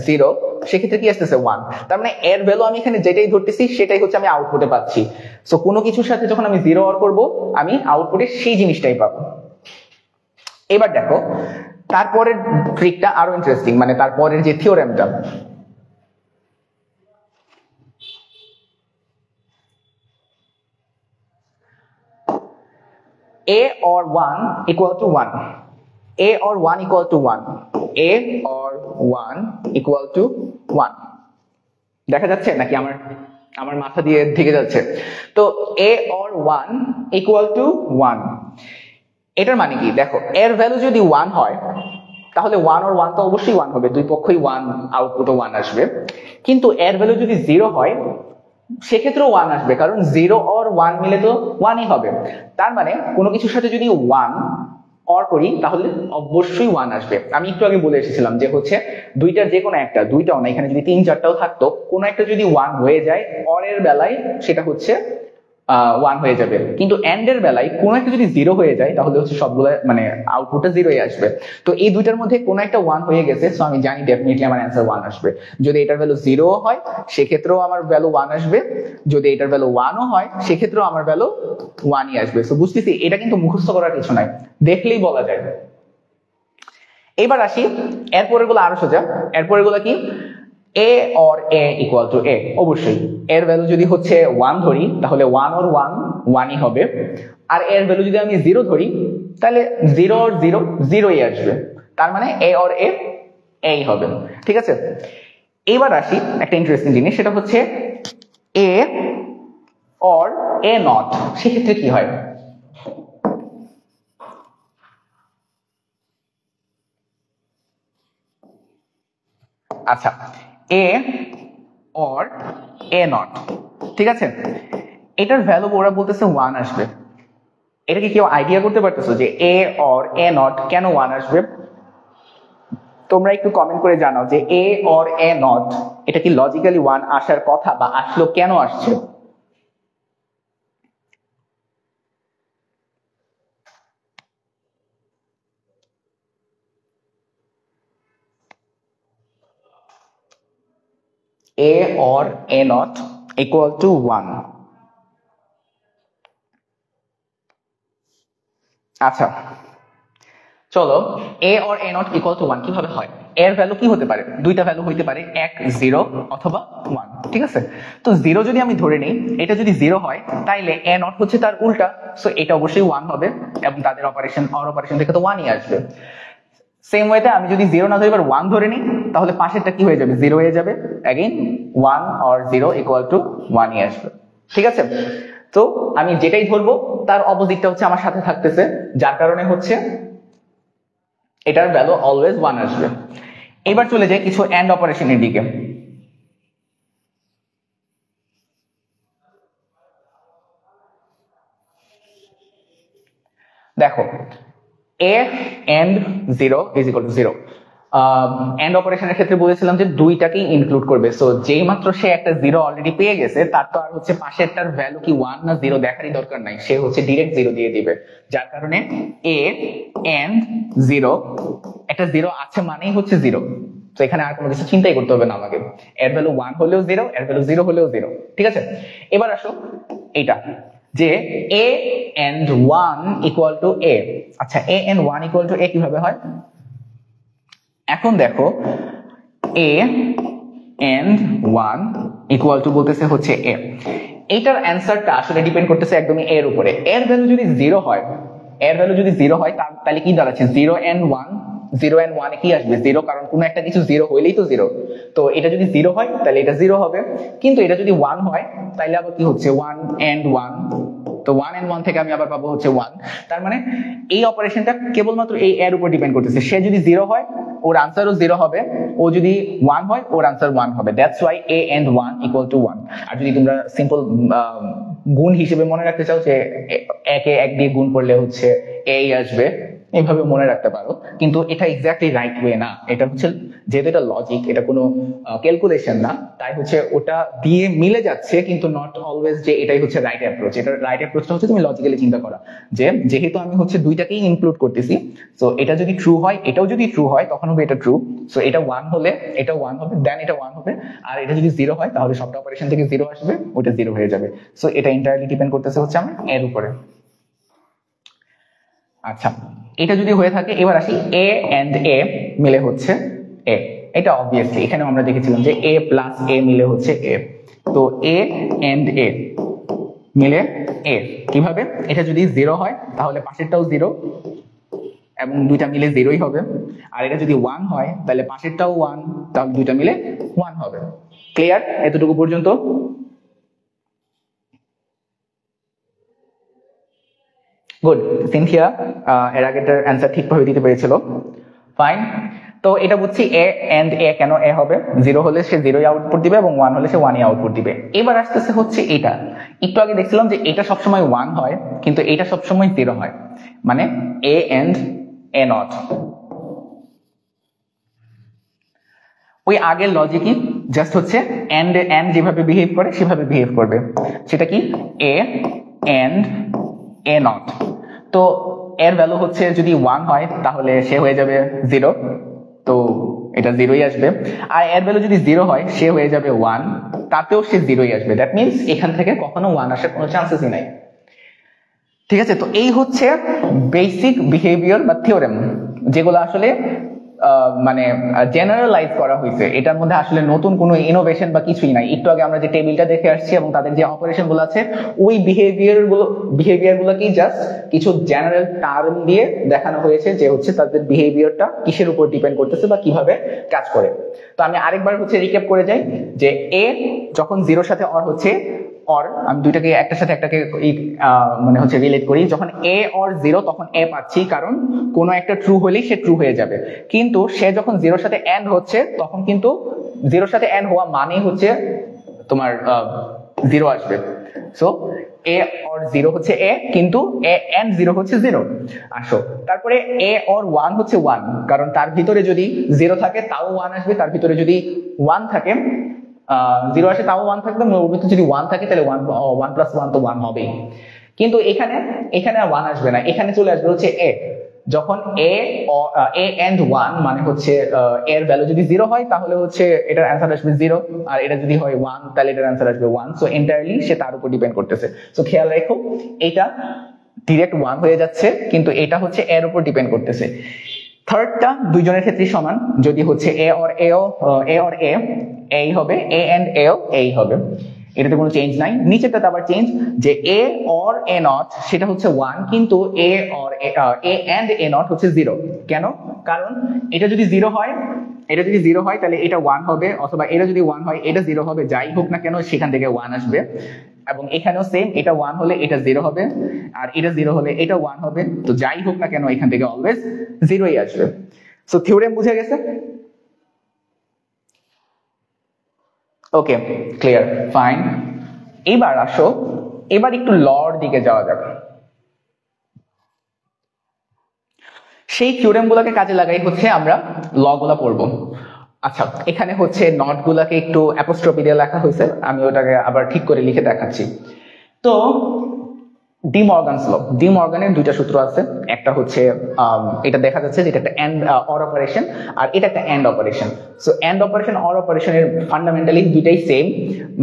S1: 0, সেক্ষেত্রে কি আসতেছে 1। তার মানে এর ভ্যালু আমি এখানে যেটাই ধরতেছি সেটাই হচ্ছে আমি আউটপুটে পাচ্ছি। সো কোনো কিছুর সাথে যখন আমি 0 অর করব, আমি আউটপুটে সেই জিনিসটাই পাবো। এবার দেখো তারপরের ট্রিকটা আরো ইন্টারেস্টিং, মানে তারপরের যে থিওরেমটা। a or 1 equal to 1, a or 1 equal to 1, a or 1 equal to 1। দেখা যাচ্ছে নাকি আমার মাথা দিয়ে ঢেকে যাচ্ছে? তো a or 1 equal to 1, এটার মানে কি? দেখো এর ভ্যালু যদি 1 হয় তাহলে 1 or 1 তো অবশ্যই 1 হবে, দুই পক্ষই 1, আউটপুটও 1 আসবে। কিন্তু এর ভ্যালু যদি 0 হয় সেক্ষেত্রেও 1 আসবে, কারণ 0 or 1 মিলে তো 1ই হবে। তার মানে কোনো কিছুর সাথে যদি 1 অর করি তাহলে অবশ্যই 1 আসবে। আমি একটু আগে বলে এসেছিলাম যে হচ্ছে দুইটার যে কোনো একটা, দুইটাও না, এখানে যদি 3-4টাও থাকতো, কোনো একটা যদি 1 হয়ে যায় অর এর বেলায় সেটা হচ্ছে 1 হয়ে যাবে। কিন্তু এন্ড এর বেলায় কোনো একটা যদি 0 হয়ে যায় তাহলে হচ্ছে সবগুলো মানে আউটপুটটা 0ই আসবে। তো এই দুইটার মধ্যে কোনো একটা 1 হয়ে গেছে, সো আমি জানি ডেফিনেটলি আমার অ্যান্সার 1 আসবে। যদি এটার ভ্যালু 0 হয় সেক্ষেত্রেও আমার ভ্যালু 1 আসবে, যদি এটার ভ্যালু 1ও হয় সেক্ষেত্রেও আমার ভ্যালু 1ই আসবে। সো বুঝতেছি এটা কিন্তু মুখস্থ করার কিছু নাই, দেখলেই বলা যায়। এবার আসি এরপরের গুলো আরো সোজা। এরপরের গুলো কি? a or a equal to a, অবশ্যই এর ভ্যালু যদি হচ্ছে 1 ধরি তাহলে 1 or 1 1ই হবে, আর এর ভ্যালু যদি আমি 0 ধরি তাহলে 0 or 0 0ই আসবে। তার মানে a or a এই হবে, ঠিক আছে? এবার আসি একটা ইন্টারেস্টিং জিনিস, সেটা হচ্ছে a or a নট, সেক্ষেত্রে কি হয়? আচ্ছা, a or a নট, ঠিক আছে? এটার ভ্যালু ওরা বলতেছে 1 আসবে। এটা কি কেউ আইডিয়া করতে পারতেছো যে a or a নট কেন 1 আসবে? তোমরা একটু কমেন্ট করে জানাও যে a or a নট এটা কি লজিক্যালি 1 আসার কথা, বা আসলো, কেন আসছে? a or a not equal to 1। আচ্ছা চলো, a or a not equal to 1 কিভাবে হয়? এর ভ্যালু কি হতে পারে? দুইটা ভ্যালু হইতে পারে, এক 0 অথবা 1, ঠিক আছে? তো 0 যদি আমি ধরে নিই, এটা যদি 0 হয় তাইলে a not হচ্ছে তার উল্টা, সো এটা অবশ্যই 1 হবে এবং তাদের অপারেশন অর অপারেশন থেকে তো 1ই আসবে। সেম ওয়েতে আমি যদি 0 না ধরে এবার 1 ধরে নিই তাহলে পাশেরটা কি হয়ে যাবে? 0 হয়ে যাবে। अगेन 1 or 0 equal to 1ই আসবে, ঠিক আছে? তো আমি যেটাই ধরবো তার অপোজিটটা হচ্ছে আমার সাথে থাকতেছে, যার কারণে হচ্ছে এটার ভ্যালু অলওয়েজ 1 আসবে। এবার চলে যাই কিছু এন্ড অপারেশনের দিকে। দেখো a and 0 is equal to 0, and অপারেশনের ক্ষেত্রে বলেছিলাম যে দুইটাকেই ইনক্লুড করবে। সো যেই মাত্র সে একটা জিরো অলরেডি পেয়ে গেছে, তার তো আর হচ্ছে পাশেরটার ভ্যালু কি 1 না 0 দেখারই দরকার নাই, সে হচ্ছে ডিরেক্ট 0 দিয়ে দিবে। যার কারণে এ এন্ড 0, একটা 0 আছে মানেই হচ্ছে 0। তো এখানে আর কোনো কিছু চিন্তাই করতে হবে না আমাকে, এর ভ্যালু 1 হলেও 0, এর ভ্যালু 0 হলেও 0। ঠিক আছে, এবার আসো এইটা যে a and 1 equal to a। আচ্ছা, a and 1 equal to a কিভাবে হয়? এখন দেখো a and 1 equal to বলতেছে হচ্ছে a, এইটার অ্যান্সারটা আসলে ডিপেন্ড করতেছে একদমই এর উপরে। এর ভ্যালু যদি 0 হয়, এর ভ্যালু যদি 0 হয় তাহলে কি দাঁড়াচ্ছে 0 and 1, 0 and 1 এ কি আসবে 0, কারণ কোনো একটা কিছু 0 হইলেই তো 0। তো এটা যদি 0 হয় তাহলে এটা 0 হবে, কিন্তু এটা যদি 1 হয় তাহলে আবার কি হচ্ছে 1 and 1। তো 1 and 1 থেকে আমি আবার পাবো হচ্ছে 1। তার মানে এই অপারেশনটা কেবলমাত্র এই এর উপর ডিপেন্ড করতেছে। সে যদি 0 হয় ওর আনসারও 0 হবে, ও যদি 1 হয় ওর আনসার 1 হবে। That's why a and 1 equal to 1। আর যদি তোমরা সিম্পল গুণ হিসেবে মনে রাখতে চাও যে একে 1 দিয়ে গুণ করলে হচ্ছে a আসবে, এইভাবে মনে রাখতে পারো, কিন্তু এটা এক্স্যাক্টলি রাইট ওয়ে না। এটা হচ্ছে যেহেতু এটা লজিক, এটা কোনো ক্যালকুলেশন না, তাই হচ্ছে ওটা দিয়ে মিলে যাচ্ছে, কিন্তু নট অলওয়েজ যে এটাই হচ্ছে রাইট অ্যাপ্রোচ। এটা রাইট অ্যাপ্রোচটা হচ্ছে তুমি লজিক্যালি চিন্তা করা, যে যেহেতু আমি হচ্ছে দুইটাকেই ইনক্লুড করতেছি, সো এটা যদি ট্রু হয় এটাও যদি ট্রু হয় তখন হবে এটা ট্রু। সো এটা 1 হলে এটা 1 হবে, দেন এটা 1 হবে। আর এটা যদি 0 হয় তাহলে সবটা অপারেশন থেকে 0 আসবে, ওটা 0 হয়ে যাবে। সো এটা এন্টায়ারলি ডিপেন্ড করতেছে হচ্ছে আমার এর উপরে। আচ্ছা, এটা যদি হয়ে থাকে, এবার আসি a and a মিলে হচ্ছে a। এটা অবভিয়াসলি এখানে আমরা দেখেছিলাম যে a প্লাস a মিলে হচ্ছে a। তো a and a মিলে a কিভাবে? এটা যদি 0 হয় তাহলে পাশেরটাও 0 এবং দুইটা মিলে 0ই হবে। আর এটা যদি 1 হয় তাহলে পাশেরটাও 1, তাহলে দুইটা মিলে 1 হবে। ক্লিয়ার এতটুকু পর্যন্ত? গুড, সিনথিয়া এর আগেরটার অ্যান্সার ঠিকভাবে দিতে পেরেছিল, ফাইন। তো এটা বুঝছি a and a কেন a হবে, 0 হলে সে 0ই আউটপুট দিবে এবং 1 হলে সে 1ই আউটপুট দিবে। এবার আসতেছে হচ্ছে এটা, একটু আগে দেখছিলাম যে এটা সবসময় 1 হয় কিন্তু এটা সবসময় 0 হয়, মানে a and a নট। ওই আগের লজিকই, জাস্ট হচ্ছে and যেভাবে বিহেভ করে সেভাবে বিহেভ করবে। সেটা কি a and a নট। তো এর ভ্যালু হচ্ছে যদি 1 হয় তাহলে সে হয়ে যাবে 0, তো এটা 0ই আসবে। আর এর ভ্যালু যদি 0 হয় সে হয়ে যাবে 1, তাতেও সে 0ই আসবে। দ্যাট মিনস এখান থেকে কখনো 1 আসার কোনো চান্সেসই নাই। ঠিক আছে, তো এই হচ্ছে বেসিক বিহেভিয়ার বা থিওরেম, যেগুলো আসলে মানে জেনারেলাইজ করা হয়েছে। এটার মধ্যে আসলে নতুন কোনো ইনোভেশন বা কিছুই নাই। একটু আগে আমরা যে টেবিলটা দেখে আসছি এবং তাদের যে অপারেশন গুলো আছে, ওই বিহেভিয়ার গুলোকেই জাস্ট কিছু জেনারেল টার্ম দিয়ে দেখানো হয়েছে যে হচ্ছে তাদের বিহেভিয়ারটা কিসের উপর ডিপেন্ড করতেছে বা কিভাবে কাজ করে। তো আমি আরেকবার হচ্ছে রিক্যাপ করে যাই যে এ যখন 0-র সাথে অর হচ্ছে, অর আমি দুইটাকে একটার সাথে একটাকে মানে হচ্ছে রিলেট করি, যখন a or 0 তখন a পাচ্ছি, কারণ কোনো একটা ট্রু হলেই সে ট্রু হয়ে যাবে। কিন্তু সে যখন 0-র সাথে এন্ড হচ্ছে তখন কিন্তু 0-র সাথে এন্ড হওয়া মানেই হচ্ছে তোমার 0 আসবে। সো a or 0 হচ্ছে a, কিন্তু a and 0 হচ্ছে 0। আসো তারপরে a or 1 হচ্ছে 1, কারণ তার ভিতরে যদি 0 থাকে তাও 1 আসবে, তার ভিতরে যদি 1 থাকে 0 আসে তাও 1 থাকবে, ওর ভিতরে যদি 1 থাকে তাহলে 1 প্লাস 1 তো 1 হবেই। কিন্তু এখানে আর 1 আসবে না, এখানে চলে আসবে হচ্ছে a। যখন a and 1 মানে হচ্ছে এর ভ্যালু যদি 0 হয় তাহলে হচ্ছে এটার অ্যান্সার আসবে 0, আর এটা যদি হয় 1 তাহলে এটার অ্যান্সার আসবে 1। সো এন্টায়ারলি সে তার উপর ডিপেন্ড করতেছে। সো খেয়াল রাখো এটা ডিরেক্ট 1 হয়ে যাচ্ছে, কিন্তু এটা হচ্ছে এর উপর ডিপেন্ড করতেছে। থার্ডটা দুইজনের ক্ষেত্রেই সমান, যদি হচ্ছে a or a এই হবে, a and a এই হবে, এটাতে কোনো চেঞ্জ নাই। নিচেরটাতে আবার চেঞ্জ, যে a or a নট সেটা হচ্ছে 1, কিন্তু a and a নট হচ্ছে 0। কেন? কারণ এটা যদি 0 হয়, তাহলে এটা 1 হবে, অথবা এটা যদি 1 হয় এটা 0 হবে, যাই হোক না কেন সেখান থেকে 1 আসবে। এবং এখানেও সেম, এটা 1 হলে এটা 0 হবে, আর এটা 0 হলে এটা 1 হবে, তো যাই হোক না কেন এখান থেকে অলওয়েজ 0ই আসবে। সো থিওরেম বুঝে গেছে? ওকে, ক্লিয়ার, ফাইন। এবার আসো, এবার একটু লর দিকে যাওয়া যাবে। সেই থিওরেম গুলাকে কাজে লাগাই হচ্ছে আমরা ল গুলা পড়বো। আচ্ছা, এখানে হচ্ছে নট গুলাকে একটু অ্যাপোস্ট্রফি দিয়ে লেখা হয়েছে, আমি ওটাকে আবার ঠিক করে লিখে দেখাচ্ছি। তো ডি মর্গানস ল, ডি মর্গানের দুইটা সূত্র আছে, একটা হচ্ছে এটা দেখা যাচ্ছে যে এটা একটা এন্ড অর অপারেশন, আর এটা একটা and operation. So and operation or অপারেশনের ফান্ডামেন্টালি দুইটাই সেম,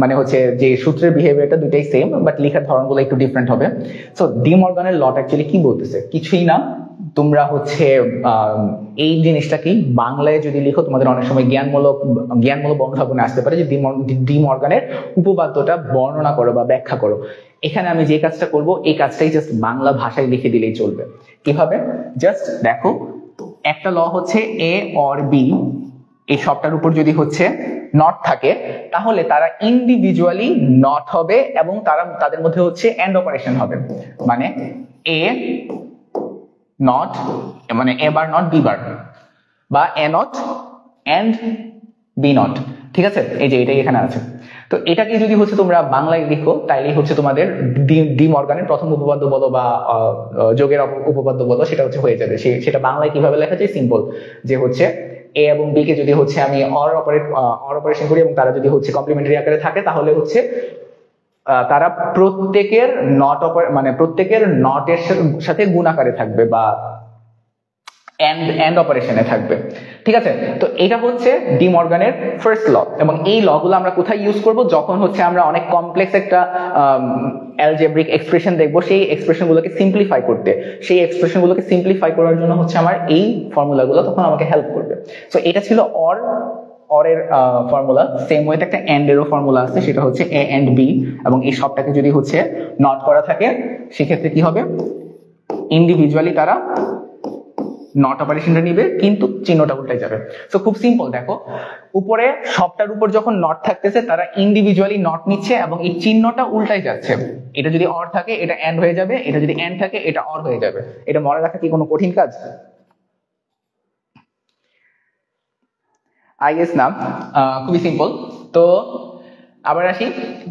S1: মানে হচ্ছে যে সূত্রের বিহেভিয়ারটা দুইটাই সেম, বাট লেখার ধরনগুলো একটু ডিফারেন্ট হবে। সো ডি মর্গানের লটা অ্যাকচুয়ালি কি বলতেছে, কিছুই না, তোমরা হচ্ছে এই জিনিসটাকে বাংলায় যদি লিখো তোমাদের অনেক সময় জ্ঞানমূলক বর্ণনা আসতে পারে যে ডি মর্গানের উপপাদ্যটা বর্ণনা করো বা ব্যাখ্যা করো। এখানে আমি যে কাজটা করব এই কাজটাই জাস্ট বাংলা ভাষায় লিখে দিলেই চলবে। কিভাবে, জাস্ট দেখো, একটা ল হচ্ছে এ অর বি, এই সবটার উপর যদি হচ্ছে নট থাকে তাহলে তারা ইন্ডিভিজুয়ালি নট হবে এবং তাদের মধ্যে হচ্ছে এন্ড অপারেশন হবে, মানে এ নট মানে এ বার নট বি বার, বা এ নট এন্ড বি নট। ঠিক আছে, এই যে এটাই এখানে আছে। তো এটাকে যদি হচ্ছে তোমরা বাংলায় লিখো তাইলেই হচ্ছে তোমাদের ডি মর্গানের প্রথম উপপাদ্য বলো বা যোগের উপপাদ্য বলো, সেটা হচ্ছে হয়ে যাবে। সেটা বাংলায় কিভাবে লেখা যায়, সিম্পল, যে হচ্ছে এ এবং বি কে যদি হচ্ছে আমি অর অপারেশন করি এবং তারা যদি হচ্ছে কমপ্লিমেন্টারি আকারে থাকে তাহলে হচ্ছে তারা প্রত্যেকের প্রত্যেকের নটের সাথে গুণ আকারে থাকবে বা এন্ড অপারেশনে থাকবে। ঠিক আছে, তো এটা হচ্ছে ডি মর্গানের ফার্স্ট ল, এবং এই ল গুলো আমরা কোথায় ইউজ করব, যখন হচ্ছে আমরা অনেক কমপ্লেক্স একটা অ্যালজেব্রিক এক্সপ্রেশন দেখবো, সেই এক্সপ্রেশন গুলোকে সিম্পলিফাই করতে, সেই এক্সপ্রেশন গুলোকে সিম্পলিফাই করার জন্য হচ্ছে আমার এই ফর্মুলাগুলো তখন আমাকে হেল্প করবে। সো এটা ছিল অর এর ফর্মুলা। সেম ওয়েতে একটা এন্ড এরও ফর্মুলা আছে, সেটা হচ্ছে এ এন্ড বি, এবং এই সবটাকে যদি হচ্ছে নট করা থাকে সেক্ষেত্রে কি হবে, ইন্ডিভিজুয়ালি তারা নট অপারেশনটা নিবে কিন্তু চিহ্নটা উল্টাই যাবে। সো খুব সিম্পল, দেখো উপরে সবটার উপর যখন নট থাকতেছে তারা ইন্ডিভিজুয়ালি নট নিচ্ছে এবং এই চিহ্নটা উল্টাই যাচ্ছে। এটা যদি অর থাকে এটা এন্ড হয়ে যাবে, এটা যদি এন্ড থাকে এটা অর হয়ে যাবে। এটা মনে রাখা কি কোনো কঠিন কাজ? আই গেস না, খুবই সিম্পল। তো আবার আসি,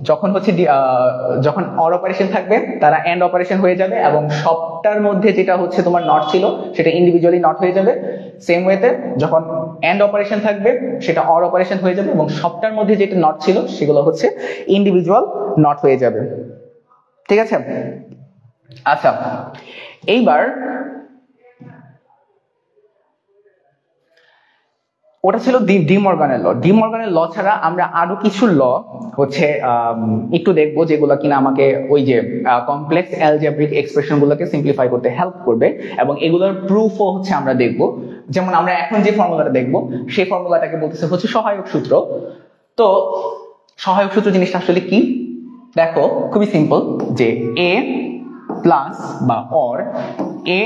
S1: যখন হচ্ছে যখন অর অপারেশন থাকবে তারা এন্ড অপারেশন হয়ে যাবে এবং সবটার মধ্যে যেটা হচ্ছে তোমার নট ছিল সেটা ইন্ডিভিজুয়ালি নট হয়ে যাবে। সেম ওয়েতে যখন এন্ড অপারেশন থাকবে সেটা অর অপারেশন হয়ে যাবে এবং সবটার মধ্যে যেটা নট ছিল সেগুলো হচ্ছে ইন্ডিভিজুয়াল নট হয়ে যাবে। ঠিক আছে, আচ্ছা এইবার ওটা ছিল ডি মর্গানের ল। ডি মর্গানের ল ছাড়া আমরা আরো কিছু ল হচ্ছে একটু দেখবো যেগুলো কিনা আমাকে ওই যে কমপ্লেক্স অ্যালজেব্রিক এক্সপ্রেশন গুলোকে সিম্পলিফাই করতে হেল্প করবে, এবং এগুলোর প্রুফও হচ্ছে আমরা দেখবো। যেমন আমরা এখন যে ফর্মুলাটা দেখবো সেই ফর্মুলাটাকে বলতেছে হচ্ছে সহায়ক সূত্র। তো সহায়ক সূত্র জিনিসটা আসলে কি, দেখো খুবই সিম্পল, যে এ প্লাস বা or A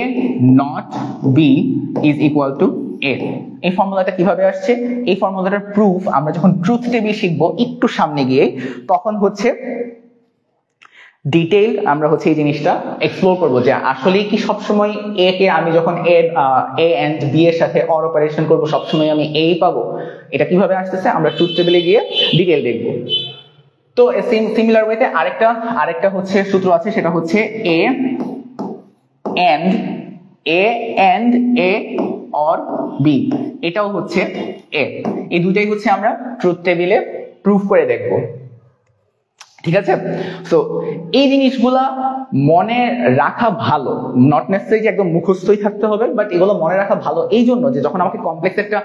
S1: not B is equal to A. এই ফর্মুলাটা কিভাবে আসছে, এই ফর্মুলাটার প্রুফ আমরা যখন ট্রুথ টেবিল শিখবো একটু সামনে গিয়ে, তখন হচ্ছে ডিটেইল আমরা হচ্ছে এই জিনিসটা এক্সপ্লোর করবো যে আসলে কি সবসময় এ কে আমি যখন এ এন্ড বি এর সাথে অর অপারেশন করবো সবসময় আমি এই পাবো, এটা কিভাবে আসতেছে আমরা ট্রুথ টেবিলে গিয়ে ডিটেইল দেখবো। তো সিমিলার ওয়েতে আরেকটা হচ্ছে সূত্র আছে, সেটা হচ্ছে A and a or B, এটাও হচ্ছে এ। এই দুটাই হচ্ছে আমরা ট্রুথ টেবিলে প্রুফ করে দেখব। ঠিক আছে, সো এই জিনিসগুলা মনে রাখা ভালো, নট নেসেসারি যে একদম মুখস্থই থাকতে হবে, বাট এগুলো মনে রাখা ভালো এই জন্য যে যখন আমাকে কমপ্লেক্স একটা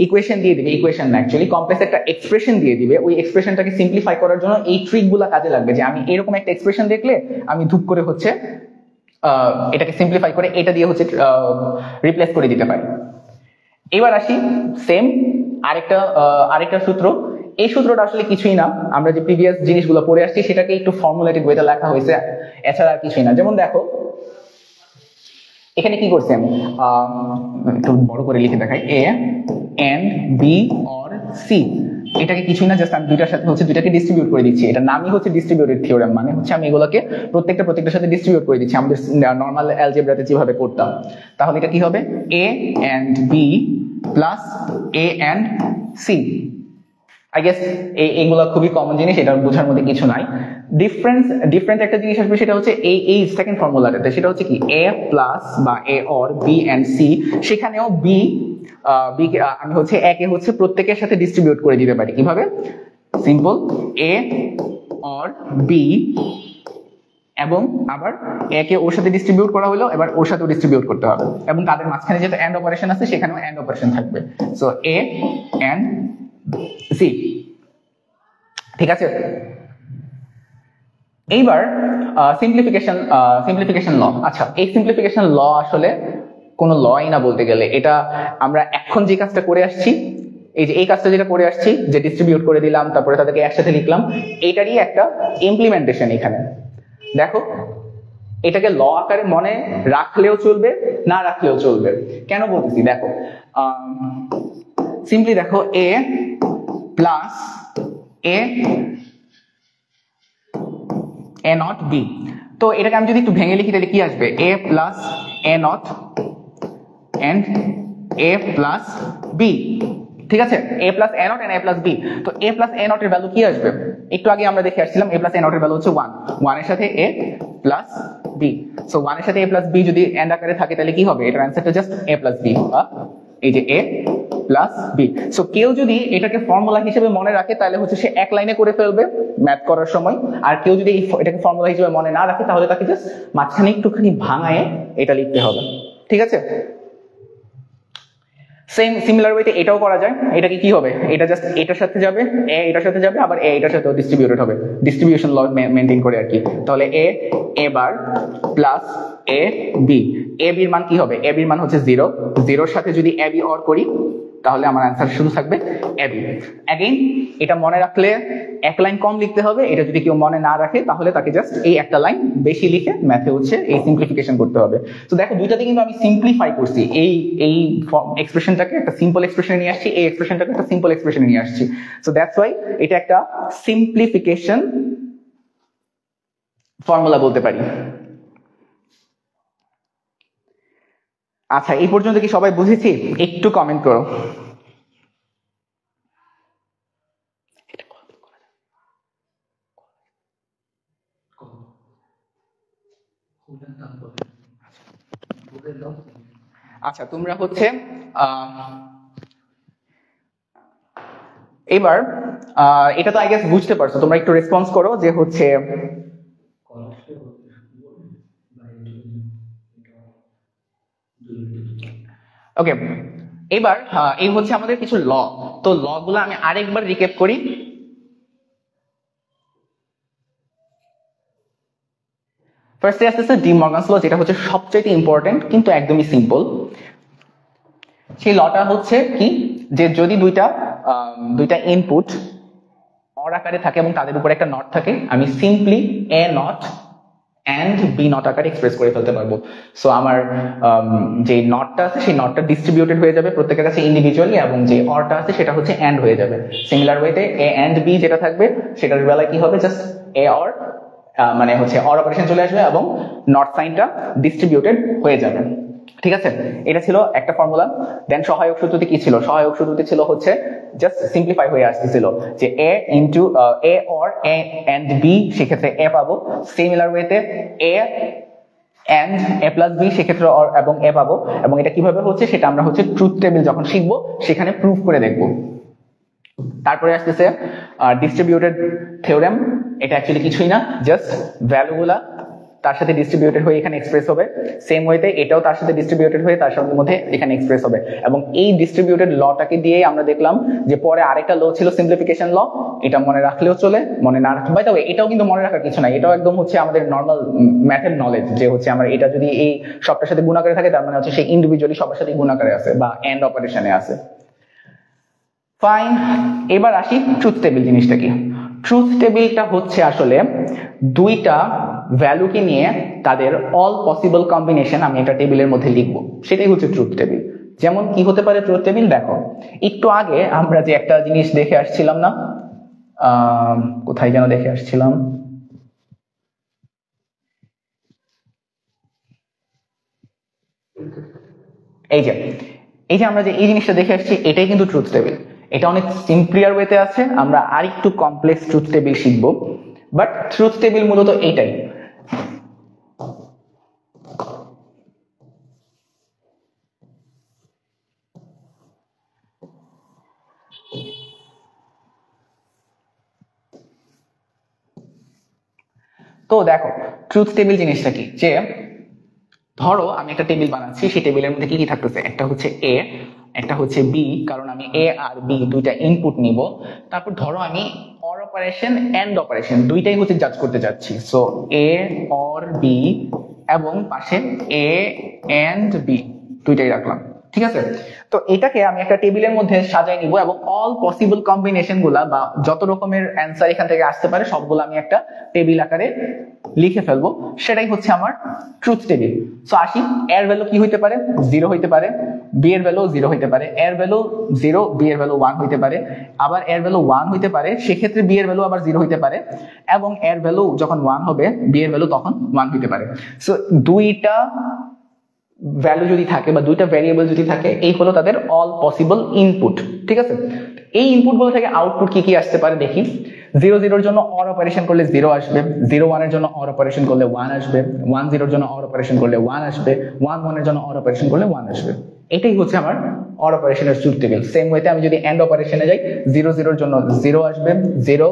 S1: ইকুয়েশন দিয়ে দিবে, ইকুয়েশন না অ্যাকচুয়ালি কমপ্লেক্স একটা এক্সপ্রেশন দিয়ে দিবে, ওই এক্সপ্রেশনটাকে সিম্পলিফাই করার জন্য এই ট্রিকগুলো কাজে লাগবে, যে আমি এরকম একটা এক্সপ্রেশন দেখলে আমি ধুপ করে হচ্ছে এটাকে সিম্পলিফাই করে এটা দিয়ে হচ্ছে রিপ্লেস করে দিতে পারি। এবার আসি সেম আরেকটা সূত্র। এই সূত্রটা আসলে কিছুই না, আমরা যে প্রিভিয়াস জিনিসগুলো পড়ে আসছি সেটাকে একটু ফর্মুলেটেড ওয়েতে লেখা হয়েছে, এছাড়া আর কিছুই না। যেমন দেখো এখানে কি করছি আমি, একটু বড় করে লিখে দেখাই, এ এন্ড বি অর সি, এটাকে কিছুই না, জাস্ট আমি দুইটার সাথে হচ্ছে দুইটাকে ডিস্ট্রিবিউট করে দিচ্ছি। এটা নামই হচ্ছে ডিস্ট্রিবিউটেড থিওরেম, মানে হচ্ছে আমি এগুলোকে প্রত্যেকটার সাথে ডিস্ট্রিবিউট করে দিচ্ছি আমাদের নর্মাল অ্যালজেব্রাতে যেভাবে করতাম। তাহলে এটা কি হবে, A and B plus A and C. I guess এইগুলো খুবই কমন জিনিস, এটা বোঝার মধ্যে কিছু নাই। ডিফারেন্স একটা জিনিস আসবে, সেটা হচ্ছে এই সেকেন্ড ফর্মুলাটাতে, সেটা হচ্ছে কি এ প্লাস বা a or B and see, সেখানেও বি আমি হচ্ছে একে হচ্ছে প্রত্যেকের সাথে ডিস্ট্রিবিউট করে দিতে পারি। কিভাবে? সিম্পল, এ অর বি এবং আবার একে ওর সাথে ডিস্ট্রিবিউট করা হলো, এবার ওর সাথেও ডিস্ট্রিবিউট করতে হবে, এবং তাদের মাঝখানে যেহেতু এন্ড অপারেশন আছে সেখানেও এন্ড অপারেশন থাকবে। সো এ এন্ড সি, ঠিক আছে। এইবার সিম্পলিফিকেশন ল। আচ্ছা, এই সিম্পলিফিকেশন ল আসলে কোনো লই না বলতে গেলে, এটা আমরা এখন যে কাজটা করে আসছি, এই কাজটা যেটা করে আসছি, যে ডিস্ট্রিবিউট করে দিলাম তারপরে তাদেরকে একসাথে লিখলাম, এইটারই একটা ইমপ্লিমেন্টেশন এখানে। দেখো, এটাকে ল আকারে মনে রাখলেও চলবে, না রাখলেও চলবে। কেন বলতেছি দেখো, সিম্পলি দেখো A plus A not B. তো এটাকে আমি যদি একটু ভেঙে লিখি তাহলে কি আসবে? A plus A not and A plus B, ঠিক আছে। A plus A not and A plus B. তো এ প্লাস এ নট এর ভ্যালু কি আসবে? একটু আগে আমরা দেখে আসছিলাম এ প্লাস এ নট এর ভ্যালু হচ্ছে 1, 1 এর সাথে এ প্লাস বি। সো 1 এর সাথে এ প্লাস বি যদি এন্ড আকারে থাকে তাহলে কি হবে? এটার অ্যান্সারটা জাস্ট এ প্লাস বি, এই যে এ প্লাস বি। সো কেউ যদি এটাকে ফর্মুলা হিসেবে মনে রাখে তাহলে হচ্ছে সে এক লাইনে করে ফেলবে ম্যাথ করার সময়, আর কেউ যদি এটাকে ফর্মুলা হিসেবে মনে না রাখে তাহলে তাকে জাস্ট মাঝখানে একটুখানি ভাঙায় এটা লিখতে হবে, ঠিক আছে। সেম সিমিলার ওয়েতে এটাও করা যায়। এটাকে কি হবে? এটা জাস্ট এটার সাথে যাবে, এ এটার সাথে যাবে, আবার এ এটার সাথেও ডিস্ট্রিবিউটেড হবে, ডিস্ট্রিবিউশন ল মেনটেন করে আর কি। তাহলে এ বার প্লাস এ বি, এ বির মান কি হবে? এ বির মান হচ্ছে 0, 0-র সাথে যদি এ বি অর করি তাহলে আমার অ্যান্সার শুধু থাকবে এ বি। অ্যাগেইন এটা মনে রাখলে এক লাইন কম লিখতে হবে, এটা যদি কেউ মনে না রাখে তাহলে তাকে জাস্ট এই একটা লাইন বেশি লিখে ম্যাথে হচ্ছে এই সিম্পলিফিকেশন করতে হবে। তো দেখো, দুইটাতে কিন্তু আমি সিম্পলিফাই করছি, এই এক্সপ্রেশনটাকে একটা সিম্পল এক্সপ্রেশনে নিয়ে আসছি, এই এক্সপ্রেশনটাকে একটা সিম্পল এক্সপ্রেশনে নিয়ে আসছি। সো দ্যাটস ওয়াই এটা একটা সিম্পলিফিকেশন ফর্মুলা বলতে পারি। আচ্ছা, এই পর্যন্ত কি সবাই বুঝেছি? একটু কমেন্ট করো। আচ্ছা, তোমরা হচ্ছে এবার এটা তো আই গেস বুঝতে পারছো, তোমরা একটু রেসপন্স করো যে হচ্ছে ওকে। এবার এই হচ্ছে আমাদের কিছু ল। তো ল গুলো আমি আরেকবার রিক্যাপ করি। ফার্স্টে আসতেছে ডি মর্গানস ল, যেটা হচ্ছে সবচেয়ে ইম্পর্টেন্ট কিন্তু একদমই সিম্পল। সেই লটা হচ্ছে কি, যে যদি দুইটা ইনপুট অর আকারে থাকে এবং তাদের উপরে একটা নট থাকে, আমি simply A not and B not আকারে এক্সপ্রেস করে ফেলতে পারবো। সো আমার যে নটটা আছে সেই নটটা ডিস্ট্রিবিউটেড হয়ে যাবে প্রত্যেকের কাছে ইন্ডিভিজুয়ালি, এবং যে অরটা আছে সেটা হচ্ছে এন্ড হয়ে যাবে। সিমিলার ওয়েতে এ এন্ড বি যেটা থাকবে সেটার বেলায় কি হবে? জাস্ট এ অর মানে হচ্ছে অর অপারেশন চলে আসবে এবং নট সাইনটা ডিস্ট্রিবিউটেড হয়ে যাবে, ঠিক আছে। এটা ছিল একটা ফর্মুলা। দেন সহায়ক সূত্রটি কি ছিল? সহায়ক সূত্রটি ছিল হচ্ছে জাস্ট সিম্পলিফাই হয়ে আসতেছিল যে A into A or A and B, সেক্ষেত্রে এ পাবো। সিমিলার ওয়েতে A and A plus B, সেক্ষেত্রে অর এবং এ পাবো। এবং এটা কিভাবে হচ্ছে সেটা আমরা হচ্ছে ট্রুথ টেবিল যখন শিখবো সেখানে প্রুফ করে দেখবো। তারপরে আসতেছে ডিস্ট্রিবিউটেড থিওরেম। এটা অ্যাকচুয়ালি কিছুই না, জাস্ট ভ্যালুগুলা তার সাথে ডিস্ট্রিবিউটেড হয়ে এখানে এক্সপ্রেস হবে। সেম ওয়েতে এটাও তার সাথে ডিস্ট্রিবিউটেড হয়ে তার সাথে মধ্যে এখানে এক্সপ্রেস হবে। এবং এই ডিস্ট্রিবিউটেড লটাকে দিয়েই আমরা দেখলাম যে পরে আরেকটা ল ছিল সিম্পলিফিকেশন ল। এটা মনে রাখলেও চলে, মনে না রাখলে, বাই দ্য ওয়ে এটাও কিন্তু মনে রাখার কিছু নাই, এটাও একদম হচ্ছে আমাদের নর্মাল ম্যাথের নলেজ, যে হচ্ছে আমরা এটা যদি এই সবটার সাথে গুণাকারে থাকে তার মানে হচ্ছে সেই ইন্ডিভিজুয়ালি সবার সাথে গুণাকারে আছে বা এন্ড অপারেশনে আছে। ফাইন, এবার আসি ট্রুথ টেবিল জিনিসটা কি। ট্রুথ টেবিলটা হচ্ছে আসলে দুইটা ভ্যালুকে নিয়ে তাদের অল পসিবল কম্বিনেশন আমি একটা টেবিলের মধ্যে লিখবো, সেটাই হচ্ছে ট্রুথ টেবিল। যেমন কি হতে পারে ট্রুথ টেবিল? দেখো, একটু আগে আমরা যে একটা জিনিস দেখে আসছিলাম না, কোথায় যেন দেখে আসছিলাম, এই যে আমরা যে এই জিনিসটা দেখে আসছি এটাই কিন্তু ট্রুথ টেবিল। এটা অনেক সিম্পলিয়ার ওয়েতে আছে, আমরা আরেকটু কমপ্লেক্স ট্রুথ টেবিল শিখবো, বাট ট্রুথ টেবিল মূলত এটাই। তো দেখো ট্রুথ টেবিল জিনিসটা কি, যে ধরো আমি একটা টেবিল বানাচ্ছি, সেই টেবিলের মধ্যে কি কি থাকতেছে, একটা হচ্ছে এ, একটা হচ্ছে বি, কারণ আমি এ আর বি দুইটা ইনপুট নিব। তারপর ধরো আমি অর অপারেশন এন্ড অপারেশন দুইটাই হচ্ছে জাজ করতে যাচ্ছি, সো এ অর বি এবং পাশে এ এন্ড বি দুইটাই রাখলাম, ঠিক আছে। তো এটাকে আমি একটা টেবিলের মধ্যে সাজাই নিব এবং অল পসিবল কম্বিনেশন গুলা বা যত রকমের অ্যান্সার এখান থেকে আসতে পারে সবগুলো আমি একটা টেবিল আকারে লিখে ফেলবো, সেটাই হচ্ছে আমার ট্রুথ টেবিল। সো আসি, এর ভ্যালু কি হইতে পারে, 0 হইতে পারে, বি এর ভ্যালু 0 হইতে পারে, এর ভ্যালু 0, বি এর ভ্যালু 1 হইতে পারে, আবার এর ভ্যালু 1 হইতে পারে, সেক্ষেত্রে বি এর ভ্যালু আবার 0 হইতে পারে, এবং এর ভ্যালু যখন 1 হবে বি এর ভ্যালু তখন 1 হইতে পারে। সো দুইটা ভ্যালু যদি থাকে বা দুইটা ভ্যারিয়েবল যদি থাকে, এই হলো তাদের অল পসিবল ইনপুট, ঠিক আছে। এই ইনপুট গুলো থেকে আউটপুট কি কি আসতে পারে দেখি। 0 0 এর জন্য অর অপারেশন করলে 0 আসবে, 0 1 এর জন্য অর অপারেশন করলে 1 আসবে, 1 0 এর জন্য অর অপারেশন করলে 1 আসবে, 1 1 এর জন্য অর অপারেশন করলে 1 আসবে। এটাই হচ্ছে আমার অর অপারেশনের ট্রুথ টেবিল। সেম ওয়েতে আমি যদি এন্ড অপারেশনে যাই, 0 0 এর জন্য 0 আসবে, 0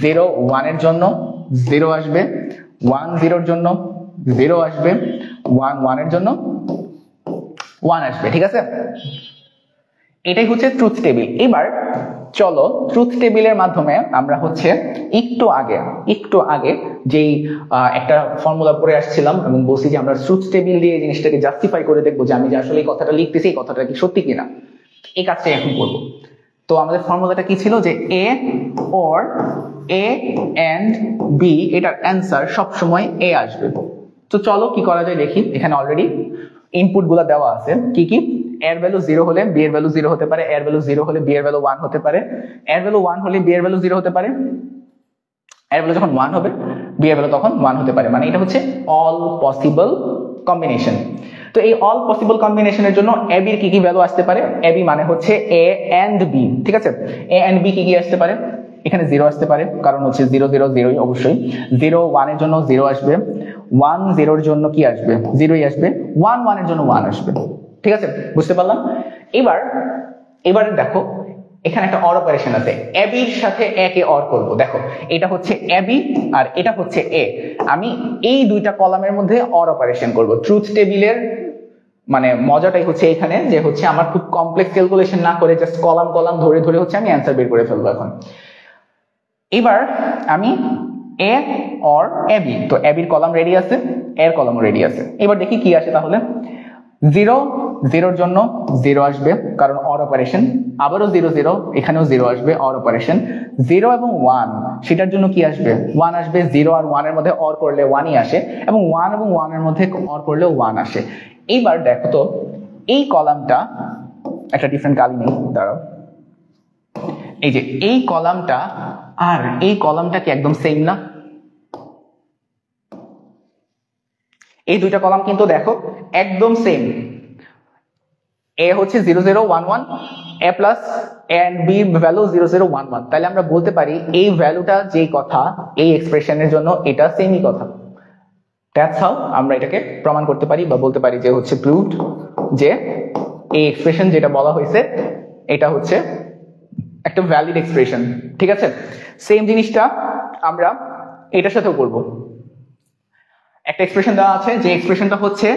S1: 0 1 এর জন্য 0 আসবে, 1 0 এর জন্য 0 আসবে, 1 1 এর জন্য 1 আসবে, ঠিক আছে। এটাই হচ্ছে ট্রুথ টেবিল। এবার চলো ট্রুথ টেবিলের মাধ্যমে আমরা হচ্ছে একটু আগে যেই একটা ফর্মুলা পড়ে আসছিলাম এবং বলছি যে আমরা ট্রুথ টেবিল দিয়ে এই জিনিসটাকে জাস্টিফাই করে দেখবো যে আমি যে আসলে এই কথাটা লিখতেছি এই কথাটা কি সত্যি কিনা, এই কাজটাই এখন করব। তো আমাদের ফর্মুলাটা কি ছিল, যে এ অর এ এন্ড বি এটার অ্যান্সার সবসময় এ আসবে। তো চলো কি করা যায় দেখি। এখানে অলরেডি ইনপুট গুলা দেওয়া আছে, কি কি, এর ভ্যালু 0 হলে বি এর ভ্যালু 0 হতে পারে, এর ভ্যালু 0 হলে বি এর ভ্যালু 1 হতে পারে, এর ভ্যালু 1 হলে বি এর ভ্যালু 0 হতে পারে, এর ভ্যালু যখন 1 হবে বি এর ভ্যালু তখন 1 হতে পারে। মানে এটা হচ্ছে অল পসিবল কম্বিনেশন। তো এই অল পসিবল কম্বিনেশনের জন্য এ বির কি কি ভ্যালু আসতে পারে, এ বি মানে হচ্ছে এ এন্ড বি, ঠিক আছে। এ এন্ড বি কি কি আসতে পারে, এখানে 0 আসতে পারে, কারণ হচ্ছে 0 0 0ই অবশ্যই, 0 1 এর জন্য 0 আসবে, 1 0 এর জন্য কি আসবে, 0ই আসবে, 1 1 এর জন্য 1 আসবে, ঠিক আছে, বুঝতে পারলাম। এবার দেখো এখানে একটা অর অপারেশন আছে, এ বির সাথে এ কে অর করব। দেখো এটা হচ্ছে এ বি আর এটা হচ্ছে এ, আমি এই দুইটা কলামের মধ্যে অর অপারেশন করব। ট্রুথ টেবিলের মানে মজাটাই হচ্ছে এখানে যে হচ্ছে আমার খুব কমপ্লেক্স ক্যালকুলেশন না করে জাস্ট কলাম কলাম ধরে ধরে হচ্ছে আমি অ্যান্সার বের করে ফেলবো। এখন এবার আমি এ অর এ বি, তো এ বির কলাম রেডি আছে, এর কলাম রেডি আছে। এবার দেখি কি আসে তাহলে। 0 0 এর জন্য 0 আসবে কারণ অর অপারেশন, আবারও 0 0, এখানেও 0 আসবে অর অপারেশন, 0 এবং 1 সেটার জন্য কি আসবে, 1 আসবে। 0 আর 1 এর মধ্যে অর করলে 1ই আসে এবং 1 এবং 1 এর মধ্যে অর করলেও 1 আসে। এইবার দেখো তো এই কলামটা একটা ডিফারেন্ট কালি নেই, দাঁড়াও, এই যে এই কলামটা আর এই কলামটা কি একদম সেম না? এই দুইটা কলাম কিন্তু দেখো একদম সেম। এ হচ্ছে 0 0 1 1, A plus and B value 0 0 1 1, তাহলে আমরা বলতে পারি এই ভ্যালুটা যেই কথা এই এক্সপ্রেশনের জন্য এটা সেমই কথা। দ্যাটস হাউ আমরা এটাকে প্রমাণ করতে পারি বা বলতে পারি যে হচ্ছে প্রুভড যে এই এক্সপ্রেশন যেটা বলা হয়েছে এটা হচ্ছে একটা ভ্যালিড এক্সপ্রেশন, ঠিক আছে। সেম জিনিসটা আমরা এটার সাথেও করব। একটা এক্সপ্রেশন দেওয়া আছে, যে এক্সপ্রেশনটা হচ্ছে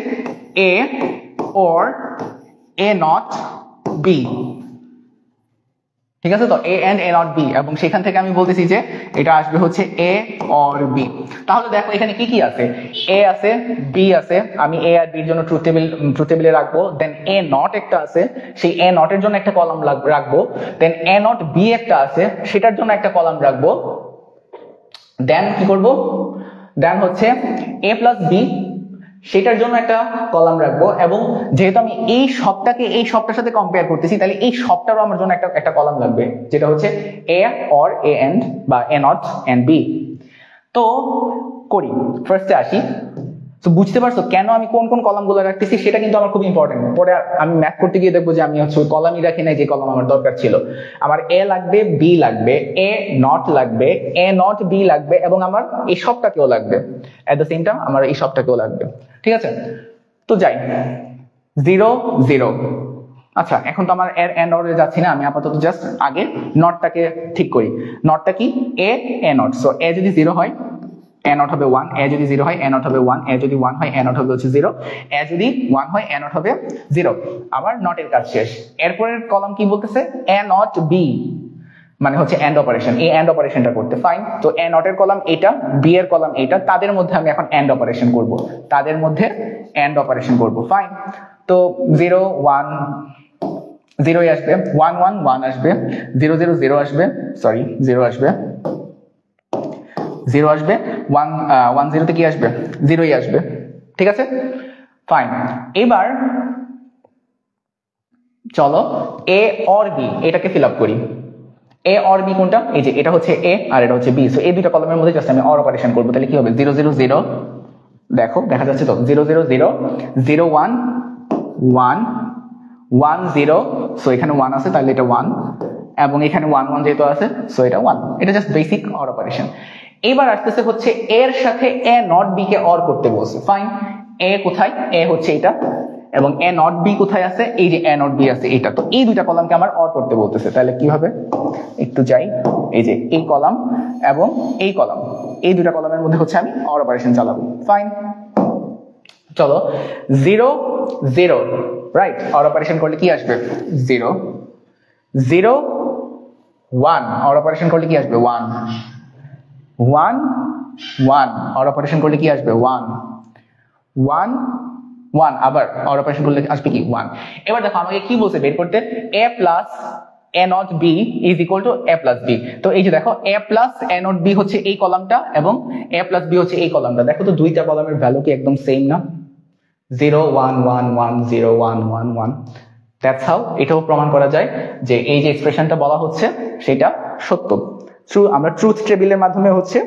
S1: এ অর এ নট বি, ঠিক আছে। তো এ এন্ড এ নট বি, এবং সেখান থেকে আমি বলতেছি যে এটা আসবে হচ্ছে এ অর বি। তাহলে দেখো এখানে কি কি আছে, এ আছে, বি আছে, আমি এ আর বির জন্য ট্রুথ টেবিলে রাখবো। দেন এ নট একটা আছে, সেই এ নট এর জন্য একটা কলাম রাখবো। দেন এ নট বি একটা আছে, সেটার জন্য একটা কলাম রাখবো। দেন কি করব, দেন হচ্ছে এ প্লাস বি, সেটার জন্য একটা কলাম রাখবো। এবং যেহেতু আমি এই সবটাকে এই সবটার সাথে কম্পেয়ার করতেছি, তাহলে এই সবটারও আমার জন্য একটা কলাম লাগবে, যেটা হচ্ছে এ অর এ এন্ড বা এ নট এন্ড বি। তো করি, ফার্স্টে আসি। তো বুঝতে পারছো কেন আমি কোন কোন কলামগুলো রাখতেছি, সেটা কিন্তু আমার খুব ইম্পর্টেন্ট। পরে আমি ম্যাথ করতে গিয়ে দেখবো যে আমি হচ্ছে কলামই রাখি নাই যে কলাম আমার দরকার ছিল। আমার এ লাগবে, বি লাগবে, এ নট লাগবে, এ নট বি লাগবে, এবং আমার এই সবটাকেও লাগবে। এট দ্য সেম টাইম আমার এই সবটাকেও লাগবে। ঠিক আছে, তো যাই 0 0। আচ্ছা, এখন তো আমার এর এন্ড অর্ডারে যাচ্ছি না, আমি আপাতত জাস্ট আগে নটটাকে ঠিক করি। নটটা কি? এ নট। সো এ যদি 0 হয় এ নট হবে 1, এ যদি 0 হয় এ নট হবে 1, এ যদি 1 হয় এ নট হবে হচ্ছে 0, এ যদি 1 হয় এ নট হবে 0। আবার নটের কাজ শেষ। এরপরের কলাম কি বলতেছে? এ নট বি, মানে হচ্ছে এন্ড অপারেশন। এই এন্ড অপারেশনটা করতে ফাইন। তো এ নটের কলাম এটা, বি এর কলাম এটা, তাদের মধ্যে আমি এখন এন্ড অপারেশন করব, তাদের মধ্যে এন্ড অপারেশন করব। ফাইন। তো 0 1 0 আসবে, 1 1 1 আসবে, 0 0 0 আসবে, সরি 0 আসবে, 0 আসবে, 1 1 0 তে কি আসবে? 0ই আসবে। ঠিক আছে, ফাইন। এবার চলো এ অর বি এটাকে ফিল আপ করি। এ অর বি কোনটা? এই যে এটা হচ্ছে এ আর এটা হচ্ছে বি। সো এই দুইটা কলামের মধ্যে জাস্ট আমি অর অপারেশন করব। তাহলে কি হবে? 0 0 0, দেখো দেখা যাচ্ছে তো, 0 0 0 0 1 1 1 0। সো এখানে 1 আছে, তাহলে এটা 1, এবং এখানে 1 1 যেহেতু আছে সো এটা 1। এটা জাস্ট বেসিক অর অপারেশন। এবার আসতেছে হচ্ছে এর সাথে এ নট বি কে অর করতে বলছে। ফাইন। এ কোথায়? এ হচ্ছে এটা, এবং এ নট বি কোথায় আছে? এই যে এ নট বি আছে এটা। তো এই দুইটা কলামকে আমার অর করতে বলতেছে। তাহলে কি হবে? একটু যাই, এই যে এই কলাম এবং এই কলাম, এই দুইটা কলামের মধ্যে হচ্ছে আমি অর অপারেশন চালাবো। ফাইন, চলো 0 0, রাইট। অর অপারেশন করলে কি আসবে? 0 0 1, অর অপারেশন করলে কি আসবে? 1 1 1, অর অপারেশন করলে কি আসবে? 1 1 1, আবার অর অপারেশন করলে আসবে কি? 1। এবার দেখো আমাকে কি বলছে বের করতে? a plus A not B is equal to A plus B. তো এই যে দেখো A plus A not B হচ্ছে এই কলামটা, এবং এ প্লাস বি হচ্ছে এই কলামটা। দেখো তো দুইটা কলামের ভ্যালু কি একদম সেম না? 0 1 1 1 0 1 1 1। দ্যাটস হাউ এটাও প্রমাণ করা যায় যে এই যে এক্সপ্রেশনটা বলা হচ্ছে সেটা সত্য। আমরা ট্রুথ টেবিলের মাধ্যমে হচ্ছে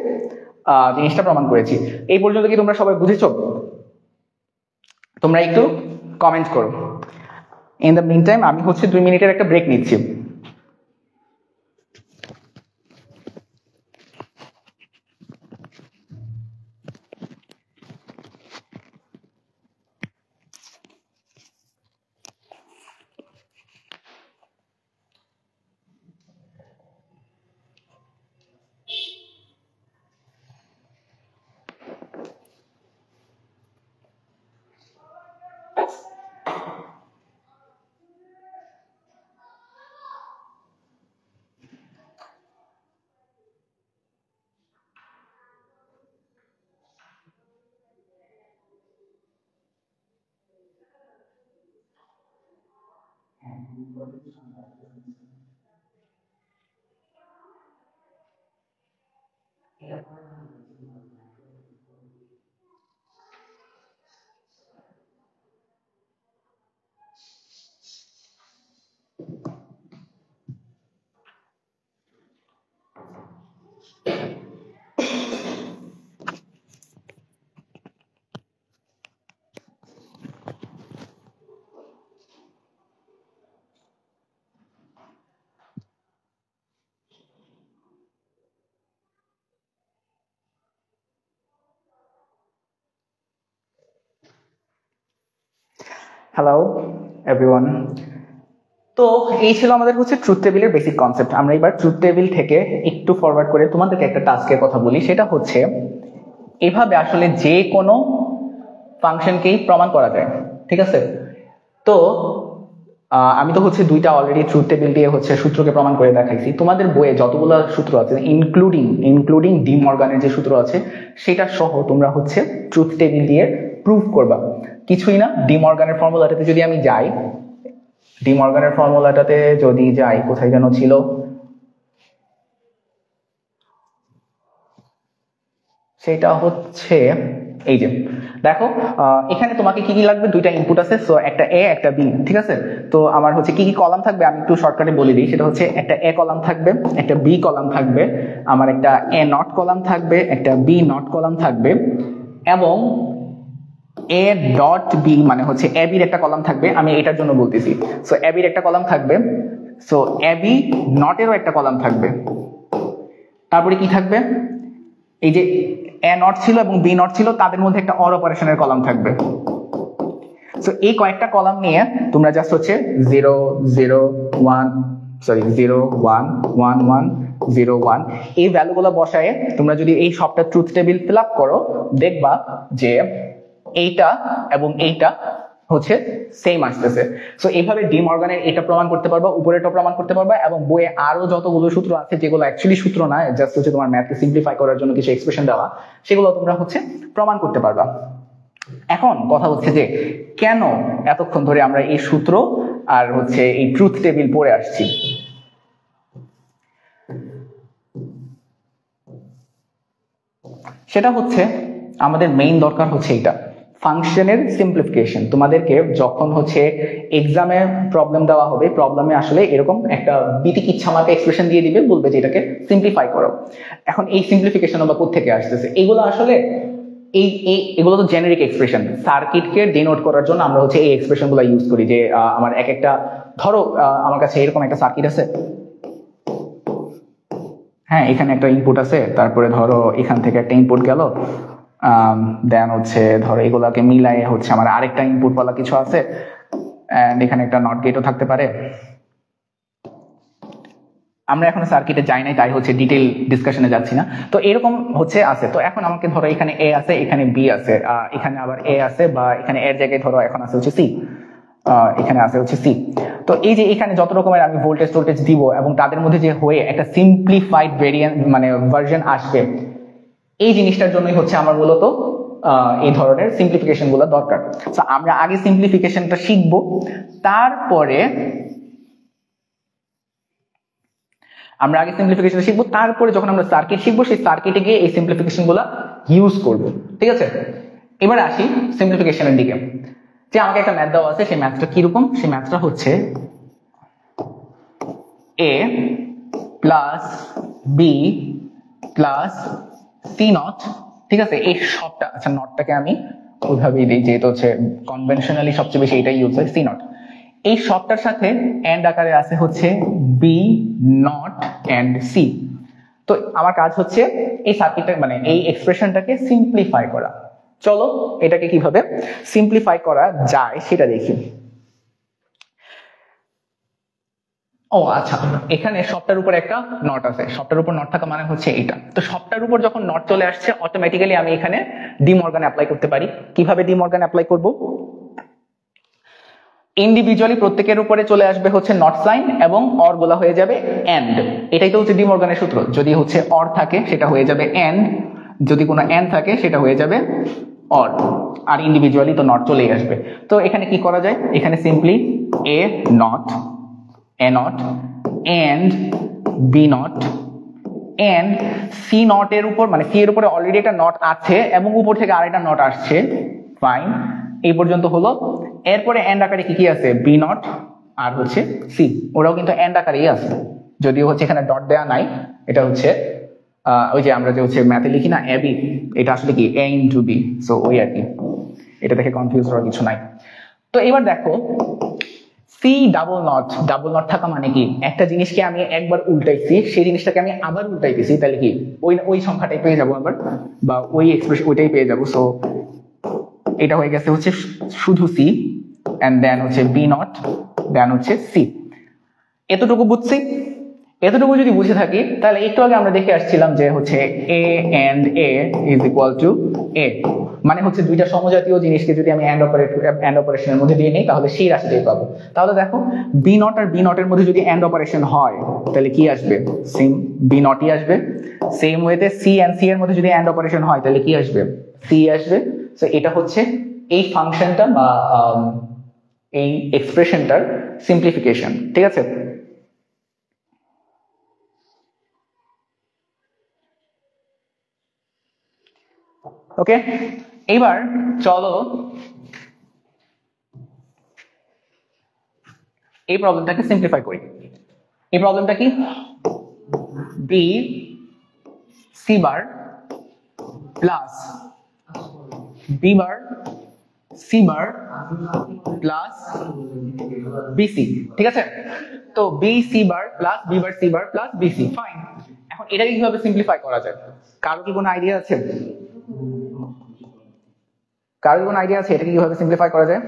S1: জিনিসটা প্রমাণ করেছি। এই পর্যন্ত কি তোমরা সবাই বুঝেছো? তোমরা একটু কমেন্ট করো। ইন দ্য মিন টাইম আমি হচ্ছে 2 মিনিটের একটা ব্রেক নিচ্ছি। Hello everyone. তো এই ছিল আমাদের হচ্ছে ট্রুথ টেবিলের বেসিক কনসেপ্ট। আমরা এবার ট্রুথ টেবিল থেকে একটু ফরওয়ার্ড করে তোমাদেরকে একটা টাস্কের কথা বলি। সেটা হচ্ছে এভাবে আসলে যে কোনো ফাংশনকেই প্রমাণ করা যায়। ঠিক আছে, তো আমি তো হচ্ছে দুইটা অলরেডি ট্রুথ টেবিল দিয়ে হচ্ছে সূত্রকে প্রমাণ করে দেখাইছি। তোমাদের বইয়ে যতগুলো সূত্র আছে ইনক্লুডিং ডি মর্গানের যে সূত্র আছে সেটা সহ তোমরা হচ্ছে ট্রুথ টেবিল দিয়ে প্রুভ করবা। কিছুই না, ডি মর্গানের ফর্মুলাটাতে যদি আমি যাই, ডি মর্গানের ফর্মুলাটাতে যদি যাই, কোথায় যেন ছিল, সেটা হচ্ছে এই যে দেখো এখানে তোমাকে কি কি লাগবে? দুইটা ইনপুট আছে, সো একটা এ একটা বি। ঠিক আছে, তো আমার হচ্ছে কি কি কলাম থাকবে আমি একটু শর্টকাটে বলে দিই। সেটা হচ্ছে একটা এ কলাম থাকবে, একটা বি কলাম থাকবে, আমার একটা এ নট কলাম থাকবে, একটা বি নট কলাম থাকবে, এবং এ ডট বি মানে হচ্ছে এ বির একটা কলাম থাকবে, আমি এটার জন্য বলতেছি। সো এ বির একটা কলাম থাকবে, সো এ বি নটেরও একটা কলাম থাকবে। তারপরে কি থাকবে, এই যে এ নট ছিল এবং বি নট ছিল তাদের মধ্যে একটা অর অপারেশনের কলাম থাকবে। সো এই কয়েকটা কলাম নিয়ে তোমরা জাস্ট হচ্ছে 0 0 1 সরি 0 1 1 1 0 1 এই ভ্যালুগুলো বসায়ে তোমরা যদি এই সবটা ট্রুথ টেবিল ফিল আপ করো, দেখবা যে এইটা এবং এইটা হচ্ছে সেম আসতেছে। সো এইভাবে ডি মর্গানের এটা প্রমাণ করতে পারবা, উপরেটা প্রমাণ করতে পারবা, এবং বইয়ে আরো যতগুলো সূত্র আছে যেগুলো অ্যাকচুয়ালি সূত্র না, জাস্ট হচ্ছে তোমার ম্যাথকে সিম্পলিফাই করার জন্য কিছু এক্সপ্রেশন দেওয়া, সেগুলো তোমরা হচ্ছে প্রমাণ করতে পারবা। এখন কথা হচ্ছে যে কেন এতক্ষণ ধরে আমরা এই সূত্র আর হচ্ছে এই ট্রুথ টেবিল পড়ে আসছি। সেটা হচ্ছে আমাদের মেইন দরকার হচ্ছে এটা, ফাংশনের সিম্পলিফিকেশন। তোমাদেরকে যখন হচ্ছে এক্সামে প্রবলেম দেওয়া হবে, প্রবলেমে আসলে এরকম একটা বিতিকিচ্ছা মার্কা এক্সপ্রেশন দিয়ে দিবে, বলবে যে এটাকে সিম্পলিফাই করো। এখন এই সিম্পলিফিকেশন আমরা কোত্থেকে আসতেছে, এগুলো আসলে এগুলো তো জেনারিক এক্সপ্রেশন। সার্কিটকে ডিনোট করার জন্য আমরা হচ্ছে এই এক্সপ্রেশন গুলো ইউজ করি, যে আমার এক একটা, ধরো আমার কাছে এরকম একটা সার্কিট আছে, হ্যাঁ এখানে একটা ইনপুট আছে, তারপরে ধরো এখান থেকে একটা ইনপুট গেল, দেন হচ্ছে ধরো এগুলাকে মিলাই হচ্ছে আমার আরেকটা ইনপুট বলা কিছু আছে, এন্ড এখানে একটা নট গেটও থাকতে পারে। আমরা এখন সার্কিটে যাই নাই, তাই হচ্ছে ডিটেইল ডিসকাশনে যাচ্ছি না। তো এরকম হচ্ছে আছে। তো এখন আমাকে ধরো এখানে এ আছে, এখানে বি আছে, এখানে আবার এ আছে, বা এখানে এর জায়গায় ধরো এখন আছে হচ্ছে সি, এখানে আছে হচ্ছে সি। তো এই যে এখানে যত রকমের আমি ভোল্টেজ টোল্টেজ দিব এবং তাদের মধ্যে যে হয়ে একটা সিম্পলিফাইড ভেরিয়েন্ট মানে ভার্সন আসবে, এই জিনিসটার জন্যই হচ্ছে আমার মূলত এই ধরনের সিম্পলিফিকেশন গুলো দরকার। তো আমরা আগে সিম্পলিফিকেশনটা শিখবো, তারপরে শিখবো, তারপরে যখন আমরা সার্কিট শিখবো সেই সার্কিটে গিয়ে এই সিম্পলিফিকেশন গুলো ইউজ করবো। ঠিক আছে, এবার আসি সিম্পলিফিকেশনের দিকে। যে আমাকে একটা ম্যাথ দেওয়া আছে, সেই ম্যাথটা কিরকম, সেই ম্যাথটা হচ্ছে a plus B plus C not. ঠিক আছে, এই সবটা, আচ্ছা নটটাকে আমি ওইভাবেই দিই যেহেতু হচ্ছে কনভেনশনালি সবচেয়ে বেশি এটাই ইউজ হয়, সি নট। এই সবটার সাথে এন্ড আকারে আছে হচ্ছে বি নট এন্ড সি। তো আমার কাজ হচ্ছে এই সার্কিটটা মানে এই এক্সপ্রেশনটাকে সিম্পলিফাই করা। চলো এটাকে কিভাবে সিম্পলিফাই করা যায় সেটা দেখি। ও আচ্ছা, এখানে সবটার উপর একটা নট আছে, সবটার উপর নট থাকা মানে হচ্ছে এটা। তো সবটার উপর যখন নট চলে আসছে, অটোমেটিক্যালি আমি এখানে ডি মর্গান অ্যাপ্লাই করতে পারি। কিভাবে ডি মর্গান অ্যাপ্লাই করব, ইন্ডিভিজুয়ালি প্রত্যেকের উপরে চলে আসবে হচ্ছে নট সাইন এবং অর গুলা হয়ে যাবে এন্ড। এটাই তো হচ্ছে ডি মর্গানের সূত্র, যদি হচ্ছে অর থাকে সেটা হয়ে যাবে এন্ড, যদি কোনো এন্ড থাকে সেটা হয়ে যাবে অর, আর ইন্ডিভিজুয়ালি তো নট চলেই আসবে। তো এখানে কি করা যায়, এখানে simply A not and B not and C not এর উপর, মানে সি এর উপরে অলরেডি একটা নট আছে এবং উপর থেকে আরেকটা নট আসছে, ফাইন, এই পর্যন্ত হলো। এরপরে এন্ড আকারে কি কি আছে, বি নট আর হচ্ছে সি, ওরাও কিন্তু এন্ড আকারেই আছে, যদিও হচ্ছে এখানে ডট দেওয়া নাই। এটা হচ্ছে ওই যে আমরা যে হচ্ছে ম্যাথে লিখি না এ বি, এটা আসলে কি এ ইনটু বি, সো ওই আর কি, এটা দেখে কনফিউজ হওয়ার কিছু নাই। তো এবার দেখো সি ডাবল নট থাকা মানে কি, একটা জিনিসকে আমি একবার উল্টাইছি, সেই জিনিসটাকে আমি আবার উল্টাইতেছি, তাহলে কি ওই সংখ্যাটাই পেয়ে যাবো আবার, বা ওই এক্সপ্রেশন ওইটাই পেয়ে যাবো। সো এটা হয়ে গেছে হচ্ছে শুধু সি, এন্ড দেন হচ্ছে বি নট, দেন হচ্ছে সি। এতটুকু বুঝছি। এতটুকু যদি বুঝে থাকি তাহলে একটু আগে আমরা দেখে আসছিলাম যে হচ্ছে A and A is equal to A, মানে হচ্ছে দুইটা সমজাতীয় জিনিসকে যদি আমি এন্ড অপারেশনের মধ্যে দিয়ে নিই তাহলে সেই রাশিটাই পাবো। তাহলে দেখো বি নট আর বি নট এর মধ্যে যদি এন্ড অপারেশন হয় তাহলে কি আসবে, সেম বি নটই আসবে। সেম ওয়েতে সি এন্ড সি এর মধ্যে যদি এন্ড অপারেশন হয় তাহলে কি আসবে, সি আসবে। সো এটা হচ্ছে এই ফাংশনটা বা এই এক্সপ্রেশনটার সিম্পলিফিকেশন। ঠিক আছে, ওকে, এইবার চলো এই প্রবলেমটাকে সিম্পলিফাই করি। এই প্রবলেমটা কি, B C bar plus B bar C bar plus BC, ঠিক আছে? তো B C bar plus B bar C bar plus BC, fine. এখন এটাকে কিভাবে সিম্পলিফাই করা যায়? কারো কি কোনো আইডিয়া আছে? কারো কোনো আইডিয়া আছে এটাকে কিভাবে সিম্পলিফাই করা যায়?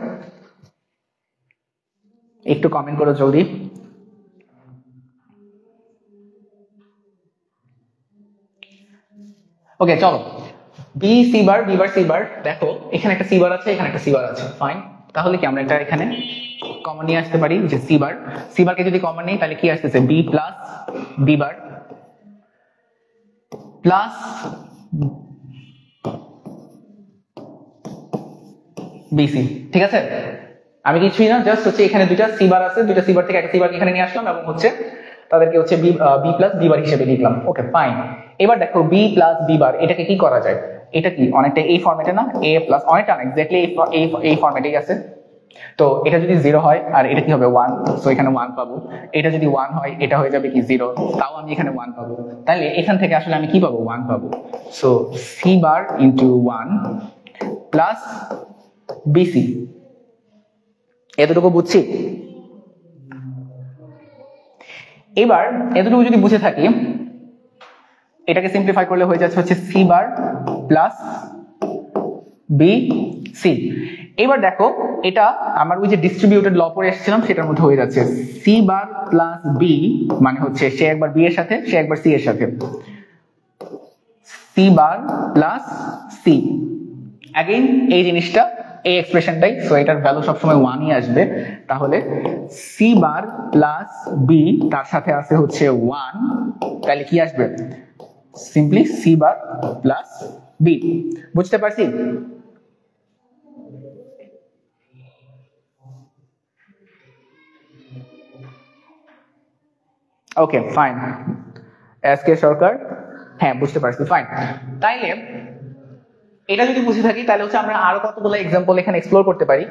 S1: একটু কমেন্ট করো জলদি। ওকে চলো, B C bar B bar C bar, দেখো এখানে একটা সি বার আছে, এখানে একটা সি বার আছে, ফাইন। তাহলে কি আমরা এটা এখানে কমন নিয়ে আসতে পারি, যে সি বার, সি বারকে যদি কমন নেই তাহলে কি আসতেছে, B plus B bar plus BC, ঠিক আছে? আমি কিছুই না, জাস্ট হচ্ছে এখানে দুইটা সি বার আছে, দুইটা সি বার থেকে একটা সি বার এখানে নিয়ে আসলাম এবং হচ্ছে তাদেরকে হচ্ছে বি প্লাস বি বার হিসেবে লিখলাম। Okay fine. এবার দেখো বি প্লাস বি বার এটাকে কি করা যায়? এটা কি অনেকটা এই ফরম্যাটে না, এ প্লাস, অনেকটা না, এক্স্যাক্টলি এই ফরম্যাটেই আছে। তো এটা যদি 0 হয় আর এটা কি হবে 1, সো এখানে 1 পাবো। এটা যদি 1 হয় এটা হয়ে যাবে কি 0, তাও আমি এখানে 1 পাবো। তাহলে এখান থেকে আসলে আমি কি পাবো, 1 পাবো। So C bar into 1 plus BC, এতটুকু বুঝছি? এবার এতটুকু যদি বুঝে থাকি, এটাকে সিম্পলিফাই করলে হয়ে যাচ্ছে হচ্ছে C bar plus B C. এবার দেখো এটা আমার ওই যে ডিস্ট্রিবিউটেড ল পড়ে এসেছিলাম সেটার মধ্যে হয়ে যাচ্ছে সি বার প্লাস বি, মানে হচ্ছে সে একবার বি এর সাথে সে একবার সি এর সাথে, C bar plus C. Again এই জিনিসটা, এই এক্সপ্রেশনটাই, সো এটার ভ্যালু সবসময় 1ই আসবে। তাহলে সি বার প্লাস বি তার সাথে আছে হচ্ছে 1, তাহলে কি আসবে, simply C bar plus B. বুঝতে পারছি? ওকে ফাইন, এস কে সরকার, হ্যাঁ বুঝতে পারছি, ফাইন। তাইলে এটা যদি বুঝে থাকি তাহলে হচ্ছে আমরা আরো কতগুলো এক্সাম্পল এখানে এক্সপ্লোর করতে পারি।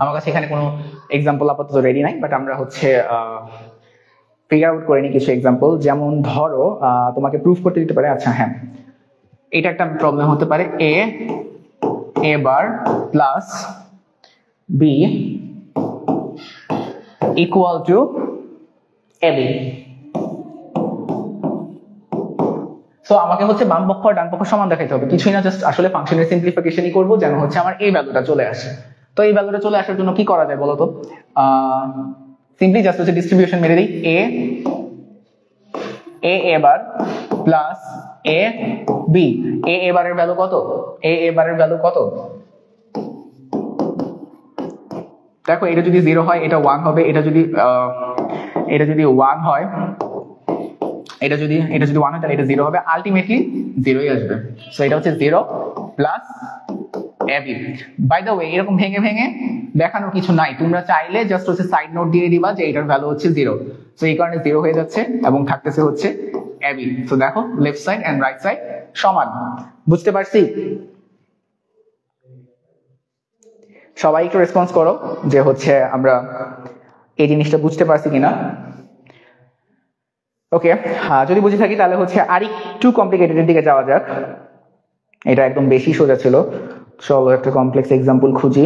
S1: আমার কাছে এখানে কোনো এক্সাম্পল আপাতত রেডি নাই, বাট আমরা হচ্ছে ফিগার আউট করে নিই কিছু এক্সাম্পল। যেমন ধরো তোমাকে প্রুফ করতে দিতে পারে, আচ্ছা হ্যাঁ এটা একটা প্রবলেম হতে পারে, A bar plus B equal to A B. So আমাকে হচ্ছে বাম পক্ষ আর ডান পক্ষ সমান দেখাইতে হবে, কিছুই না, জাস্ট আসলে ফাংশনের সিম্পলিফিকেশনই করবো যেন হচ্ছে আমার এই ভ্যালুটা চলে আসে। তো এই ভ্যালুটা চলে আসার জন্য কি করা যায় বলো তো? সিম্পলি জাস্ট হচ্ছে ডিস্ট্রিবিউশন মেরে দিই, এ বার প্লাস এ বি। এ বারের ভ্যালু কত? এ বারের ভ্যালু কত? দেখো এটা যদি 0 হয় এটা 1 হবে, এটা যদি 1 হয়, এটা যদি 1 হয় তাহলে এটা 0 হবে, আলটিমেটলি 0ই আসবে। সো এটা হচ্ছে 0 plus AB. By the way এরকম ভেঙে ভেঙে দেখানোর কিছু নাই, তোমরা চাইলে জাস্ট হচ্ছে সাইড নোট দিয়ে দিবা যে এটার ভ্যালু হচ্ছে 0। সো এই কারণে 0 হয়ে যাচ্ছে এবং থাকতেছে হচ্ছে এবি। সো দেখো left side and right side সমান। বুঝতে পারছি? সবাই একটু রেসপন্স করো যে হচ্ছে আমরা এই জিনিসটা বুঝতে পারছি কিনা। ওকে, যদি বুঝে থাকি তাহলে হচ্ছে আরেকটু কমপ্লিকেটেডের দিকে যাওয়া যাক। এটা একদম বেশি সোজা ছিল, চলো একটা কমপ্লেক্স এক্সাম্পল খুঁজি।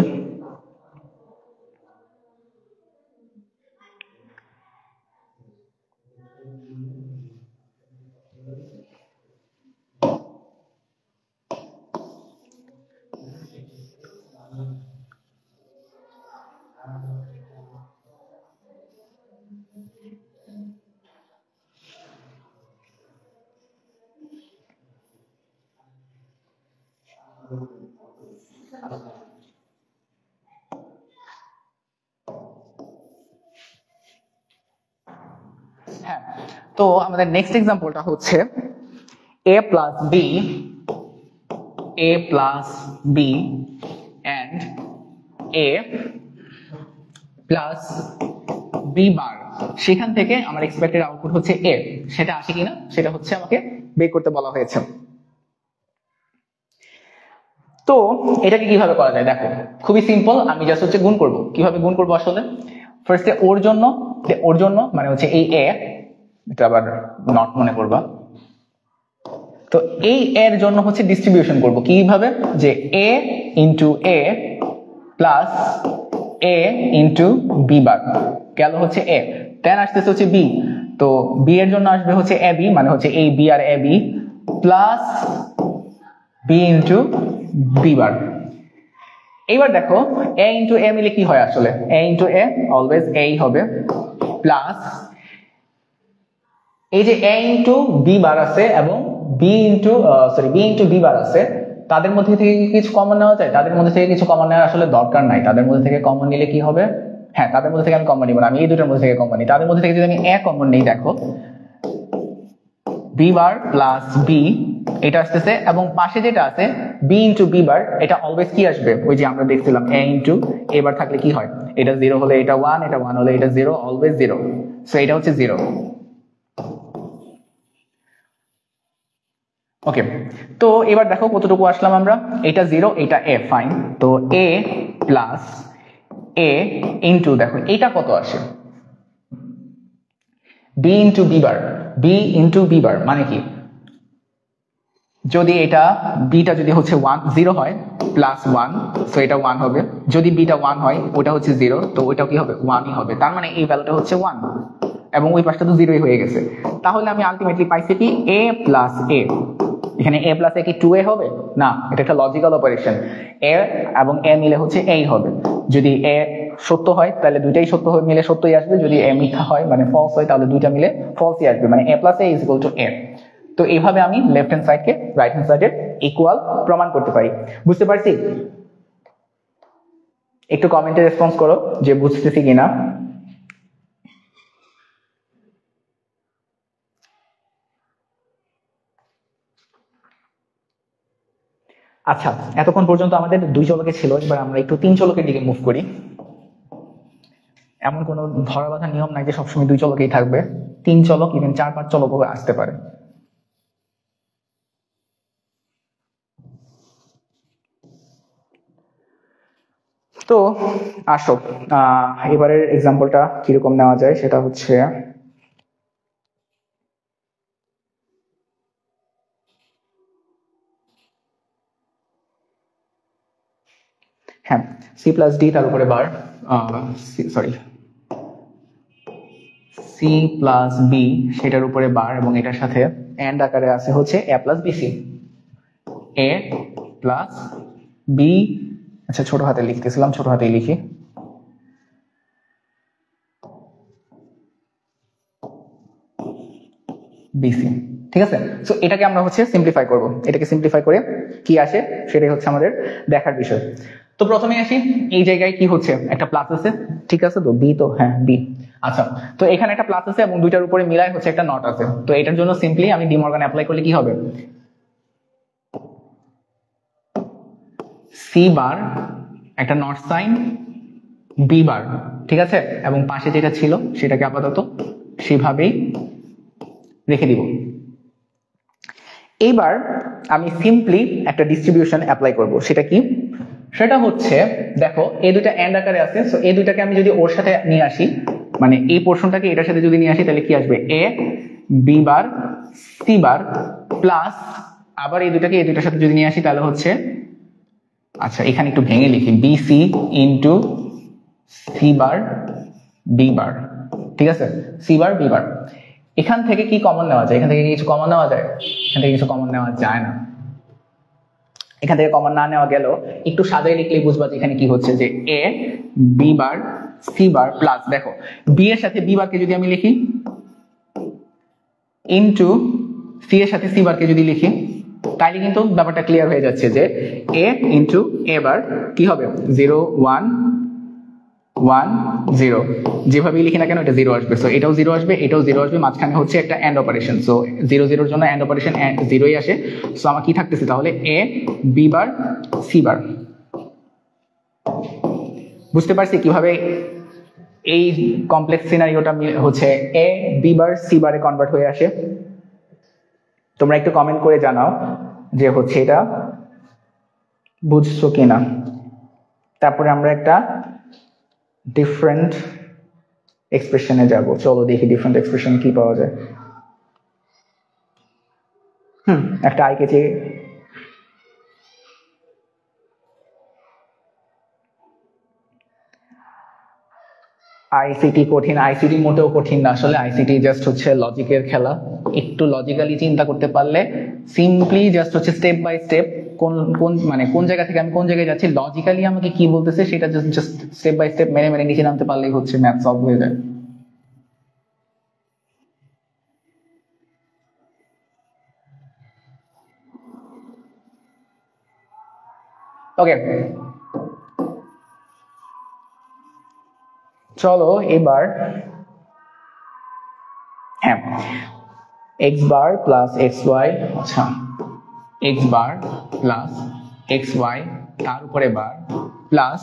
S1: হ্যাঁ, তো আমাদের নেক্সট এক্সাম্পলটা হচ্ছে a plus b and a plus b bar, সেখান থেকে আমার এক্সপেক্টেড আউটপুট হচ্ছে a, সেটা আসে কিনা সেটা হচ্ছে আমাকে বের করতে বলা হয়েছে। তো এটাকে কিভাবে করা যায় দেখো, খুবই সিম্পল, আমি জাস্ট হচ্ছে গুণ করব। কিভাবে গুণ করব আসলে, ফার্স্টে ওর জন্য মানে হচ্ছে এই এ, এটা আবার নট মনে করবা, তো এই এর জন্য হচ্ছে ডিস্ট্রিবিউশন করব কিভাবে, যে a into a plus a into b বার গেল হচ্ছে a, দেন আসতেছে হচ্ছে b, তো b এর জন্য আসবে হচ্ছে ab, মানে হচ্ছে এই b আর ab plus b into b বার। এইবার দেখো a ইন্টু a মিলে কি হয়, আসলে a into a always a হবে, প্লাস এই যে a ইন্টু b বার আছে এবং b ইন্টু b বার আছে, তাদের মধ্যে থেকে কিছু কমন নেওয়া যায়? তাদের মধ্যে থেকে কিছু কমন নেওয়ার আসলে দরকার নাই। তাদের মধ্যে থেকে কমন নিলে কি হবে, হ্যাঁ তাদের মধ্যে থেকে আমি কমন নিব না, আমি এই দুটোর মধ্যে থেকে কমন নিই। তাদের মধ্যে থেকে যদি আমি a কমন নিই, দেখো b বার প্লাস b এটা আসতেছে, এবং পাশে যেটা আছে b ইন্টু b বার, এটা অলওয়েজ কি আসবে, ওই যে আমরা দেখছিলাম a ইন্টু a বার থাকলে কি হয়, এটা 0 হলে এটা 1, এটা 1 হলে এটা 0, অলওয়েজ 0, সো এটা হচ্ছে 0। ওকে, তো এবার দেখো কতটুকু আসলাম আমরা, এটা 0, এটা a, ফাইন। তো a প্লাস a ইন্টু, দেখো এটা কত আসে, b ইন্টু b বার, b ইন্টু b বার মানে কি, যদি এটা bটা যদি হচ্ছে 0 হয় প্লাস 1, সো এটা 1 হবে, যদি bটা 1 হয় ওটা হচ্ছে 0, তো ওইটাও কি হবে, 1ই হবে, তার মানে এই ভ্যালুটা হচ্ছে 1, এবং ওই পাশটা তো 0ই হয়ে গেছে। তাহলে আমি আলটিমেটলি পাইছি কি a প্লাস a, এখানে a প্লাস a কি 2a হবে না, এটা একটা লজিক্যাল অপারেশন, a এবং a মিলে হচ্ছে a হবে, যদি a সত্য হয় তাহলে দুইটাই সত্য হয়ে মিলে সত্যই আসবে, যদি a মিথ্যা হয় মানে ফলস হয় তাহলে দুইটা মিলে ফলসই আসবে, মানে a plus a is equal two a। তো এইভাবে আমি লেফট হ্যান্ড সাইডকে রাইট হ্যান্ড সাইডের ইকুয়াল প্রমাণ করতে পারি। বুঝতে পারছি? একটু কমেন্টে রেসপন্স করো যে বুঝতেছি কিনা। আচ্ছা, এতক্ষণ পর্যন্ত আমাদের 2 চলকে ছিল, এবার আমরা একটু 3 চলকের দিকে মুভ করি। এমন কোনো ধরা বাঁধা নিয়ম নাই যে সবসময় 2 চলকেই থাকবে, 3 চলক ইভেন 4-5 চলকও আসতে পারে। তো আসো এবারের এক্সাম্পলটা কিরকম নেওয়া যায় সেটা হচ্ছে, হ্যাঁ সি প্লাস ডি তার উপরে বার, সি প্লাস বি সেটার উপরে বার, এবং এটার সাথে এন্ড আকারে আছে হচ্ছে A plus BC, A plus B, আচ্ছা ছোট হাতে লিখতেছিলাম, ছোট হাতেই লিখি, বিসি, ঠিক আছে। সো এটাকে আমরা হচ্ছে সিম্পলিফাই করব, এটাকে সিম্পলিফাই করে কি আসে সেটাই হচ্ছে আমাদের দেখার বিষয়। তো প্রথমে আসি, এই জায়গায় কি হচ্ছে, একটা প্লাস আছে, ঠিক আছে, তো বি, তো হ্যাঁ বি, আচ্ছা তো এখানে একটা প্লাস আছে এবং দুইটার উপরে মিলাই হচ্ছে একটা নট আছে, তো এটার জন্য সিম্পলি আমি ডিমর্গান অ্যাপ্লাই করলে কি হবে, সি বার একটা নট সাইন বি বার, ঠিক আছে, এবং পাশে যেটা ছিল সেটাকে আপাতত সেভাবেই রেখে দিব। এইবার আমি সিম্পলি একটা ডিস্ট্রিবিউশন অ্যাপ্লাই করব, সেটা কি, সেটা হচ্ছে দেখো এই দুইটা এন্ড আকারে আছে, সো এই দুইটাকে আমি যদি ওর সাথে নিয়ে আসি, মানে এই পোর্শনটাকে এটার সাথে যদি নিয়ে আসি তাহলে কি আসবে, A B bar C bar plus, আবার এই দুইটাকে এই দুইটার সাথে যদি নিয়ে আসি তাহলে হচ্ছে, আচ্ছা এখানে একটু ভেঙে লিখি, B C into C bar B bar, ঠিক আছে, সি বার বি বার। এখান থেকে কি কমন নেওয়া যায়, এখান থেকে কিছু কমন নেওয়া যায়, এখান থেকে কিছু কমন নেওয়া যায় না, এখান থেকে কমন না নেওয়া গেল একটু সাজাই লিখলেই বুঝবা যে এখানে কি হচ্ছে, যে A B bar C bar plus, দেখো বি এর সাথে বি বারকে যদি আমি লিখি ইনটু সি এর সাথে সি বারকে যদি লিখি, তাইলে কিন্তু ব্যাপারটা ক্লিয়ার হয়ে যাচ্ছে যে এ ইনটু এ বার কি হবে, 0 1 1 0, যেভাবেই লিখি না কেন এটা 0 আসবে, সো এটাও 0 আসবে, এটাও 0 আসবে, মাঝখানে হচ্ছে একটা এন্ড অপারেশন, সো 0 0 এর জন্য এন্ড অপারেশন 0ই আসে, সো আমার কি থাকতেছে তাহলে এ বি বার সি বার। বুঝতে পারছি কিভাবে এই কমপ্লেক্স সিনারিওটা হচ্ছে এ বি বার সি বারে কনভার্ট হয়ে আসে। তোমরা একটু কমেন্ট করে জানাও যে হচ্ছে এটা বুঝছো কিনা। তারপরে আমরা একটা ডিফারেন্ট এক্সপ্রেশনে যাব, চলো দেখি ডিফারেন্ট এক্সপ্রেশন কি পাওয়া যায়। একটা আইকেছে আইসিটি কঠিন, আইসিটি মোটেও কঠিন না আসলে। আইসিটি জাস্ট হচ্ছে লজিকের খেলা। একটু লজিক্যালি চিন্তা করতে পারলে সিম্পলি জাস্ট হচ্ছে স্টেপ বাই স্টেপ কোন কোন মানে কোন জায়গা থেকে আমি কোন জায়গায় যাচ্ছি, লজিক্যালি আমাকে কি বলতেছে সেটা জাস্ট স্টেপ বাই স্টেপ মেনে মেনে নিচে নামতে পারলেই হচ্ছে ম্যাথ সলভ হয়ে যায়। ওকে, চলো এবার হ্যাঁ x bar plus x Y, আচ্ছা x bar plus x Y তার উপরে বার প্লাস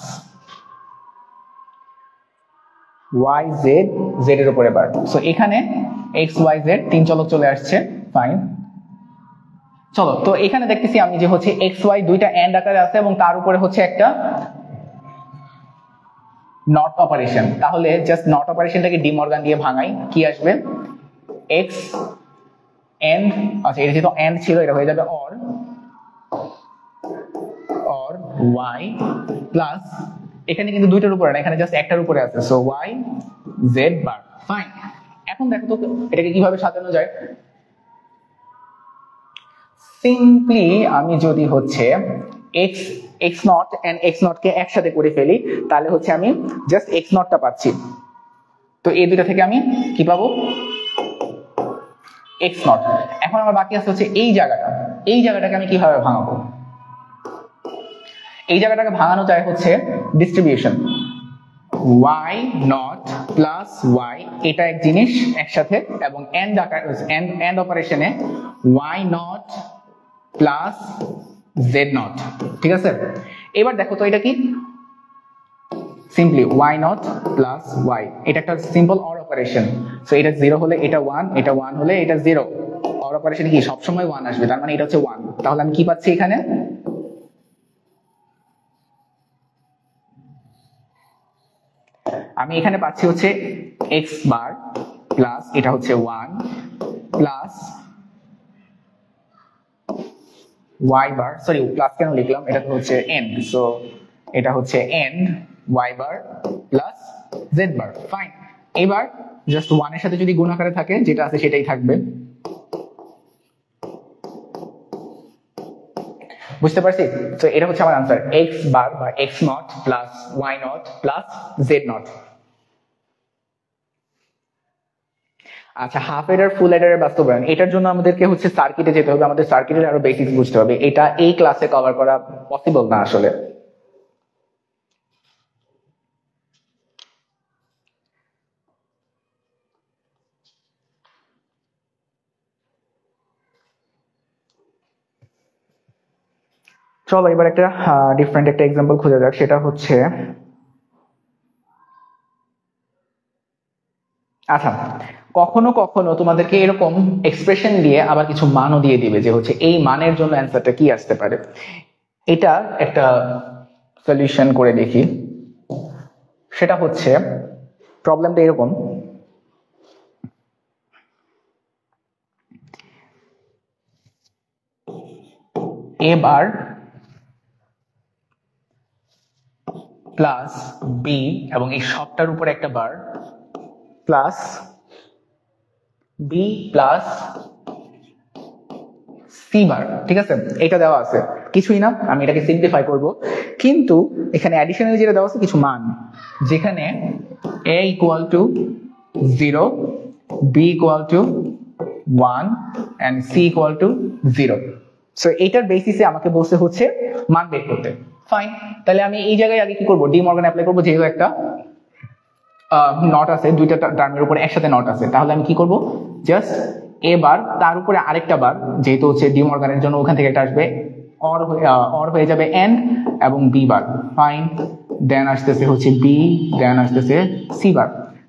S1: ওয়াই জেড জেড এর উপরে বার। সো এখানে এক্স ওয়াই জেড তিন চলক চলে আসছে, ফাইন। চলো তো এখানে দেখতেছি আমি যে হচ্ছে এক্স ওয়াই দুইটা এন্ড আকারে আছে এবং তার উপরে হচ্ছে একটা নট অপারেশন। তাহলে জাস্ট নট অপারেশনটাকে ডি মর্গান দিয়ে ভাঙাই, কি আসবে এক্স এন্ড, আচ্ছা এটা যেহেতু এন্ড ছিল এটা হয়ে যাবে অর ওয়াই প্লাস, এখানে কিন্তু দুইটার উপরে না, এখানে জাস্ট একটার উপরে আছে, so Y Z bar, fine. এখন দেখো তো এটাকে কিভাবে সাজানো যায়। সিম্পলি আমি যদি হচ্ছে X X not and X not কে একসাথে করে ফেলি তাহলে হচ্ছে আমি জাস্ট এক্স নটটা পাচ্ছি। তো এই দুইটা থেকে আমি কি পাবো এক্স নট। এখন আমার বাকি আছে হচ্ছে এই জায়গাটাকে আমি কিভাবে ভাঙাবো। এই জায়গাটাকে ভাঙানো যায় হচ্ছে distribution y not plus y, এটা এক জিনিস একসাথে, এবং এন্ড অপারেশনে y not plus z not, ঠিক আছে। এবার দেখো তো এটা কি, simply y not plus y, এটা একটা সিম্পল অর অপারেশন। সো এটা 0 হলে এটা 1, এটা 1 হলে এটা 0। অর অপারেশন কি সবসময় 1 আসবে, তার মানে এটা হচ্ছে 1। তাহলে আমি কি পাচ্ছি এখানে, আমি এখানে পাচ্ছি হচ্ছে x বার প্লাস এটা হচ্ছে 1 plus y bar, sorry plus কেন লিখলাম, এটা তো হচ্ছে এন্ড, সো এটা হচ্ছে and y bar plus z bar, fine. এবার জাস্ট 1 এর সাথে যদি গুণ আকারে থাকে যেটা আছে সেটাই থাকবে, বুঝতে পারছি। তো এটা হচ্ছে আমার আনসার, x বার বা x not plus y not plus z not. আচ্ছা, হাফ এডার ফুল এডারের বাস্তবায়ন, এটার জন্য আমাদেরকে হচ্ছে সার্কিটে যেতে হবে, আমাদের সার্কিটের আরো বেসিক্স বুঝতে হবে, এটা এই ক্লাসে কভার করা পসিবল না আসলে। চলো এবার একটা ডিফারেন্ট একটা এক্সাম্পল খুঁজে যাক, সেটা হচ্ছে আচ্ছা কখনো কখনো তোমাদেরকে এরকম এক্সপ্রেশন দিয়ে আবার কিছু মানও দিয়ে দিবে যে হচ্ছে এই মানের জন্য অ্যান্সারটা কি আসতে পারে। এটা একটা সলিউশন করে দেখি, সেটা হচ্ছে প্রবলেমটা এরকম, এবার প্লাস বি এবং এই সবটার উপরে একটা bar plus B plus C bar, ঠিক আছে। এটা দেওয়া আছে কিছুই না, আমি এটাকে সিম্পলিফাই করব, কিন্তু এখানে অ্যাডিশনালি যেটা দেওয়া আছে কিছু মান, যেখানে a equal to 0, b equal to 1 and c equal to 0। So এটার বেসিসে আমাকে বলছে হচ্ছে মান বের করতে, ফাইন। তাহলে আমি এই জায়গায় আগে কি করব, ডি মর্গান অ্যাপ্লাই করব, যেহেতু একটা নট আছে, দুইটা টার্মের উপরে একসাথে নট আছে, তাহলে আমি কি করব জাস্ট এ বার তার উপরে আরেকটা বার, যেহেতু হচ্ছে ডি মর্গানের জন্য ওখান থেকে একটা আসবে অর হয়ে যাবে এন্ড এবং বি বার, ফাইন। দেন আসতেছে হচ্ছে বি, দেন আসতেছে সি বার।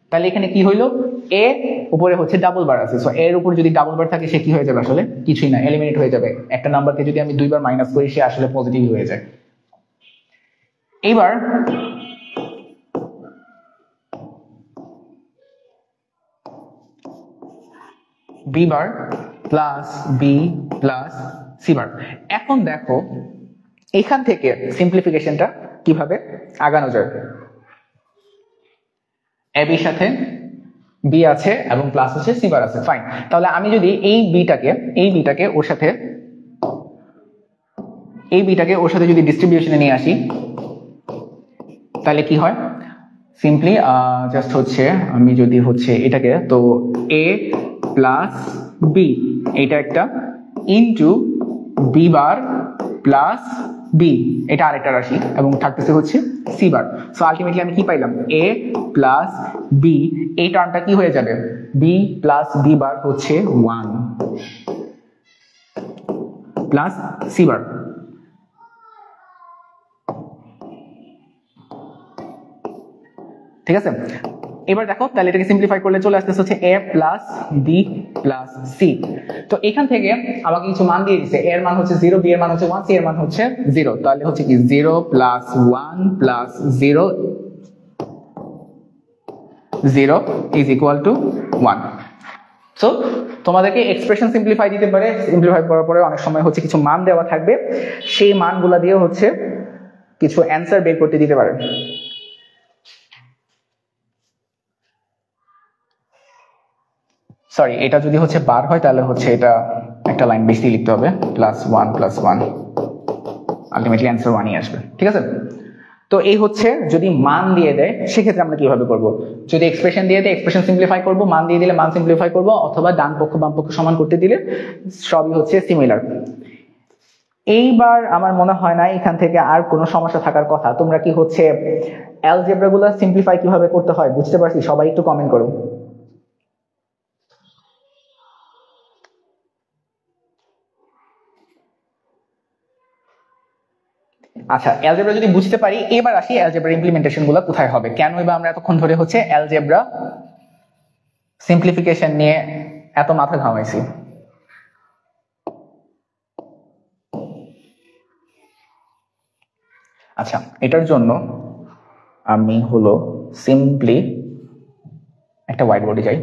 S1: তাহলে এখানে কি হইলো, এ উপরে হচ্ছে ডাবল বার আছে, সো এর উপর যদি ডাবল বার থাকে সে কি হয়ে যাবে, আসলে কিছুই না, এলিমিনেট হয়ে যাবে। একটা নাম্বারকে যদি আমি দুইবার মাইনাস করি সে আসলে পজিটিভ হয়ে যায়। এইবার B bar plus B plus C bar. এখন দেখো এখান থেকে সিম্পলিফিকেশনটা কিভাবে আগানো যায়। এ বির সাথে বি আছে এবং প্লাস হচ্ছে সি বার আছে, ফাইন। তাহলে আমি যদি এই বিটাকে ওর সাথে যদি ডিস্ট্রিবিউশনে নিয়ে আসি তাহলে কি হয়, সিম্পলি জাস্ট হচ্ছে আমি যদি হচ্ছে এটাকে, তো এ প্লাস বি এটা একটা into B bar plus B এটা আরেকটা রাশি এবং থাকতেছে হচ্ছে সি বার। সো আলটিমেটলি আমি কি পাইলাম, এ প্লাস বি, এই টার্মটা কি হয়ে যাবে, বি প্লাস বি বার হচ্ছে 1 প্লাস সি বার। ঠিক আছে, এবার দেখো তাহলে এটাকে সিম্পলিফাই করলে চলে আসতেছে হচ্ছে a plus B plus C. তো এখান থেকে আমাকে কিছু মান দিয়ে দিচ্ছে, a এর মান হচ্ছে 0, b এর মান হচ্ছে 1, c এর মান হচ্ছে 0। তাহলে হচ্ছে কি 0 plus 1 plus 0 is equal two 1। So তোমাদেরকে এক্সপ্রেশন সিম্পলিফাই দিতে পারে, সিম্পলিফাই করার পরে অনেক সময় হচ্ছে কিছু মান দেওয়া থাকবে, সেই মানগুলা দিয়ে হচ্ছে কিছু অ্যান্সার বের করতে দিতে পারে। সরি, এটা যদি হচ্ছে বার হয় তাহলে হচ্ছে এটা একটা লাইন বেশি লিখতে হবে, প্লাস 1 প্লাস 1, আলটিমেটলি অ্যান্সার 1ই আসবে। ঠিক আছে, তো এই হচ্ছে যদি মান দিয়ে দেয় সেক্ষেত্রে আমরা কিভাবে করব, যদি এক্সপ্রেশন দিয়ে দেয় এক্সপ্রেশন সিম্পলিফাই করব, মান দিয়ে দিলে মান সিম্পলিফাই করব, অথবা ডান পক্ষ বাম পক্ষ সমান করতে দিলে সবই হচ্ছে সিমিলার। এইবার আমার মনে হয় না এখান থেকে আর কোনো সমস্যা থাকার কথা। তোমরা কি হচ্ছে অ্যালজেব্রা গুলো সিম্পলিফাই কিভাবে করতে হয় বুঝতে পারছি? সবাই একটু কমেন্ট করো। আচ্ছা, অ্যালজেব্রা যদি বুঝতে পারি, এবার আসি অ্যালজেব্রা ইমপ্লিমেন্টেশন গুলো কোথায় হবে। কেনই বা আমরা এতক্ষণ ধরে হচ্ছে অ্যালজেব্রা সিম্পলিফিকেশন নিয়ে এত মাথা ঘামাইছি। আচ্ছা, এটার জন্য আমি হলো সিম্পলি একটা হোয়াইট বোর্ডে যাই।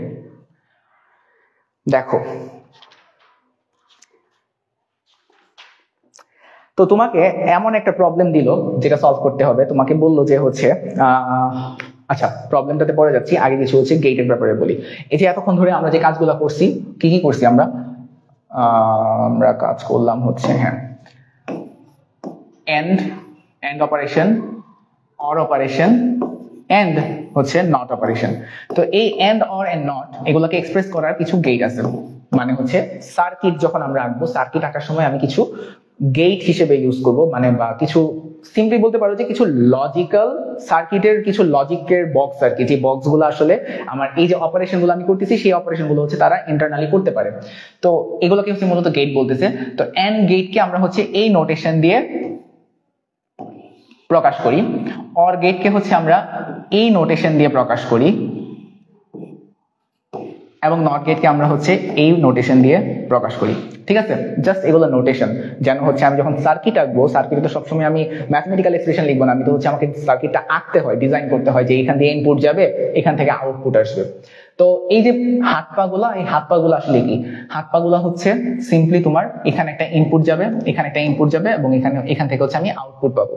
S1: দেখো, তো তোমাকে এমন একটা প্রবলেম দিল যেটা সলভ করতে হবে। তোমাকে বললো যে হচ্ছে আচ্ছা, প্রবলেমটাতে পড়ে যাচ্ছি, আগে কিছু হচ্ছে গেটের ব্যাপারে বলি। এই যে এতক্ষণ ধরে আমরা যে কাজগুলো করছি, কি কি করছি আমরা কাজ করলাম হচ্ছে, হ্যাঁ, and operation, or operation, and হচ্ছে নট অপারেশন। তো এই এন্ড, অর এন্ড নট এগুলোকে এক্সপ্রেস করার কিছু গেট আছে। মানে হচ্ছে সার্কিট যখন আমরা আঁকবো, সার্কিট আঁকার সময় আমি কিছু গেট হিসেবে ইউজ করব, মানে বা কিছু সিম্পলি বলতে পারো যে কিছু লজিক্যাল সার্কিটের কিছু লজিকের বক্স আর কি, যে বক্স গুলো আসলে আমার এই যে অপারেশন গুলো আমি করতেছি সেই অপারেশন গুলো হচ্ছে তারা ইন্টারনালি করতে পারে। তো এগুলোকে হচ্ছে মূলত গেট বলতেছে। তো এন্ড গেটকে আমরা হচ্ছে এই নোটেশন দিয়ে প্রকাশ করি, অর গেটকে হচ্ছে আমরা এই নোটেশন দিয়ে প্রকাশ করি, এবং নট গেটকে আমরা হচ্ছে এই নোটেশন দিয়ে প্রকাশ করি। ঠিক আছে, জাস্ট এগুলো নোটেশন, যেন হচ্ছে আমি যখন সার্কিট আঁকবো, সার্কিটে তো সবসময় আমি ম্যাথমেটিক্যাল এক্সপ্রেশন লিখবো না, আমি তো হচ্ছে আমাকে সার্কিটটা আঁকতে হয়, ডিজাইন করতে হয়, যে এখান দিয়ে ইনপুট যাবে, এখান থেকে আউটপুট আসবে। তো এই যে হাত পা গুলা, এই হাত পা গুলো আসলে কি, হাত পা গুলা হচ্ছে সিম্পলি তোমার এখানে একটা ইনপুট যাবে, এখানে একটা ইনপুট যাবে, এবং এখান থেকে হচ্ছে আমি আউটপুট পাবো।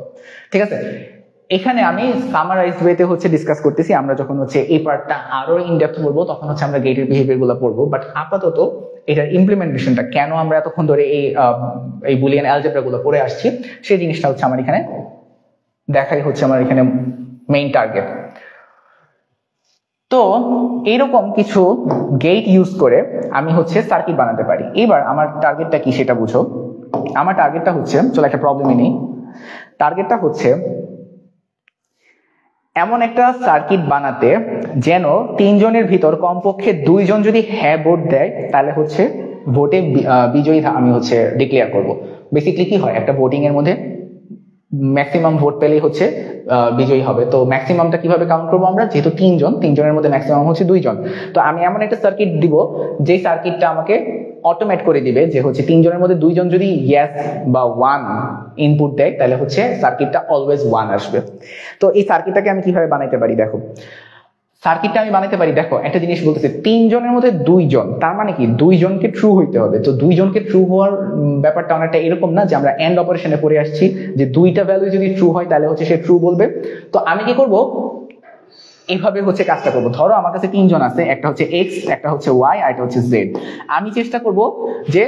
S1: ঠিক আছে, এখানে আমি সামারাইজড ওয়েতে হচ্ছে ডিসকাস করতেছি। আমরা যখন হচ্ছে এই পার্টটা আরো ইনডেপথ পড়বো তখন হচ্ছে আমরা গেটের বিহেভিয়ার গুলো পড়বো। বাট আপাতত এটার ইমপ্লিমেন্টেশনটা কেন আমরা এতক্ষণ ধরে এই বুলিয়ান অ্যালজেব্রা গুলো পড়ে আসছি, সেই জিনিসটা হচ্ছে আমার এখানে দেখাই হচ্ছে আমার এখানে মেইন টার্গেট। তো এইরকম কিছু গেট ইউজ করে আমি হচ্ছে সার্কিট বানাতে পারি। এবার আমার টার্গেটটা কি সেটা বুঝো। আমার টার্গেটটা হচ্ছে, চলো একটা প্রবলেমই নেই, টার্গেটটা হচ্ছে এমন একটা সার্কিট বানাতে যেন তিনজনের ভিতর কমপক্ষে দুইজন যদি হ্যাঁ ভোট দেয়, তাহলে হচ্ছে ভোটে বিজয়ী আমি হচ্ছে ডিক্লেয়ার করব। বেসিক্যালি কি হয়, একটা ভোটিং এর মধ্যে ম্যাক্সিমাম ভোট পেলেই হচ্ছে বিজয়ী হবে। তো ম্যাক্সিমামটা কিভাবে কাউন্ট করবো আমরা, যেহেতু তিনজনের মধ্যে ম্যাক্সিমাম হচ্ছে 2 জন। তো আমি এমন একটা সার্কিট দিব যে সার্কিটটা আমাকে অটোমেট করে দিবে যে হচ্ছে 3 জনের মধ্যে 2 জন যদি ইয়েস বা 1 ইনপুট দেয় তাহলে হচ্ছে সার্কিটটা অলওয়েজ 1 আসবে। তো এই সার্কিটটাকে আমি কিভাবে বানাইতে পারি দেখো। সার্কিটটা আমি বানাতে পারি। দেখো একটা জিনিস বলতেছে 3 জনের মধ্যে 2 জন, তার মানে কি 2 জনকে ট্রু হইতে হবে। তো 2 জনকে ট্রু হওয়ার ব্যাপারটা অনেকটা এরকম না যে আমরা এন্ড অপারেশনে পড়ে আসছি যে 2টা ভ্যালু যদি ট্রু হয় তাহলে হচ্ছে সে ট্রু বলবে। তো আমি কি করব, এইভাবে হচ্ছে কাজটা করবো। ধরো আমার কাছে 3 জন আছে, একটা হচ্ছে এক্স, একটা হচ্ছে ওয়াই, আর একটা হচ্ছে জেড। আমি চেষ্টা করব যে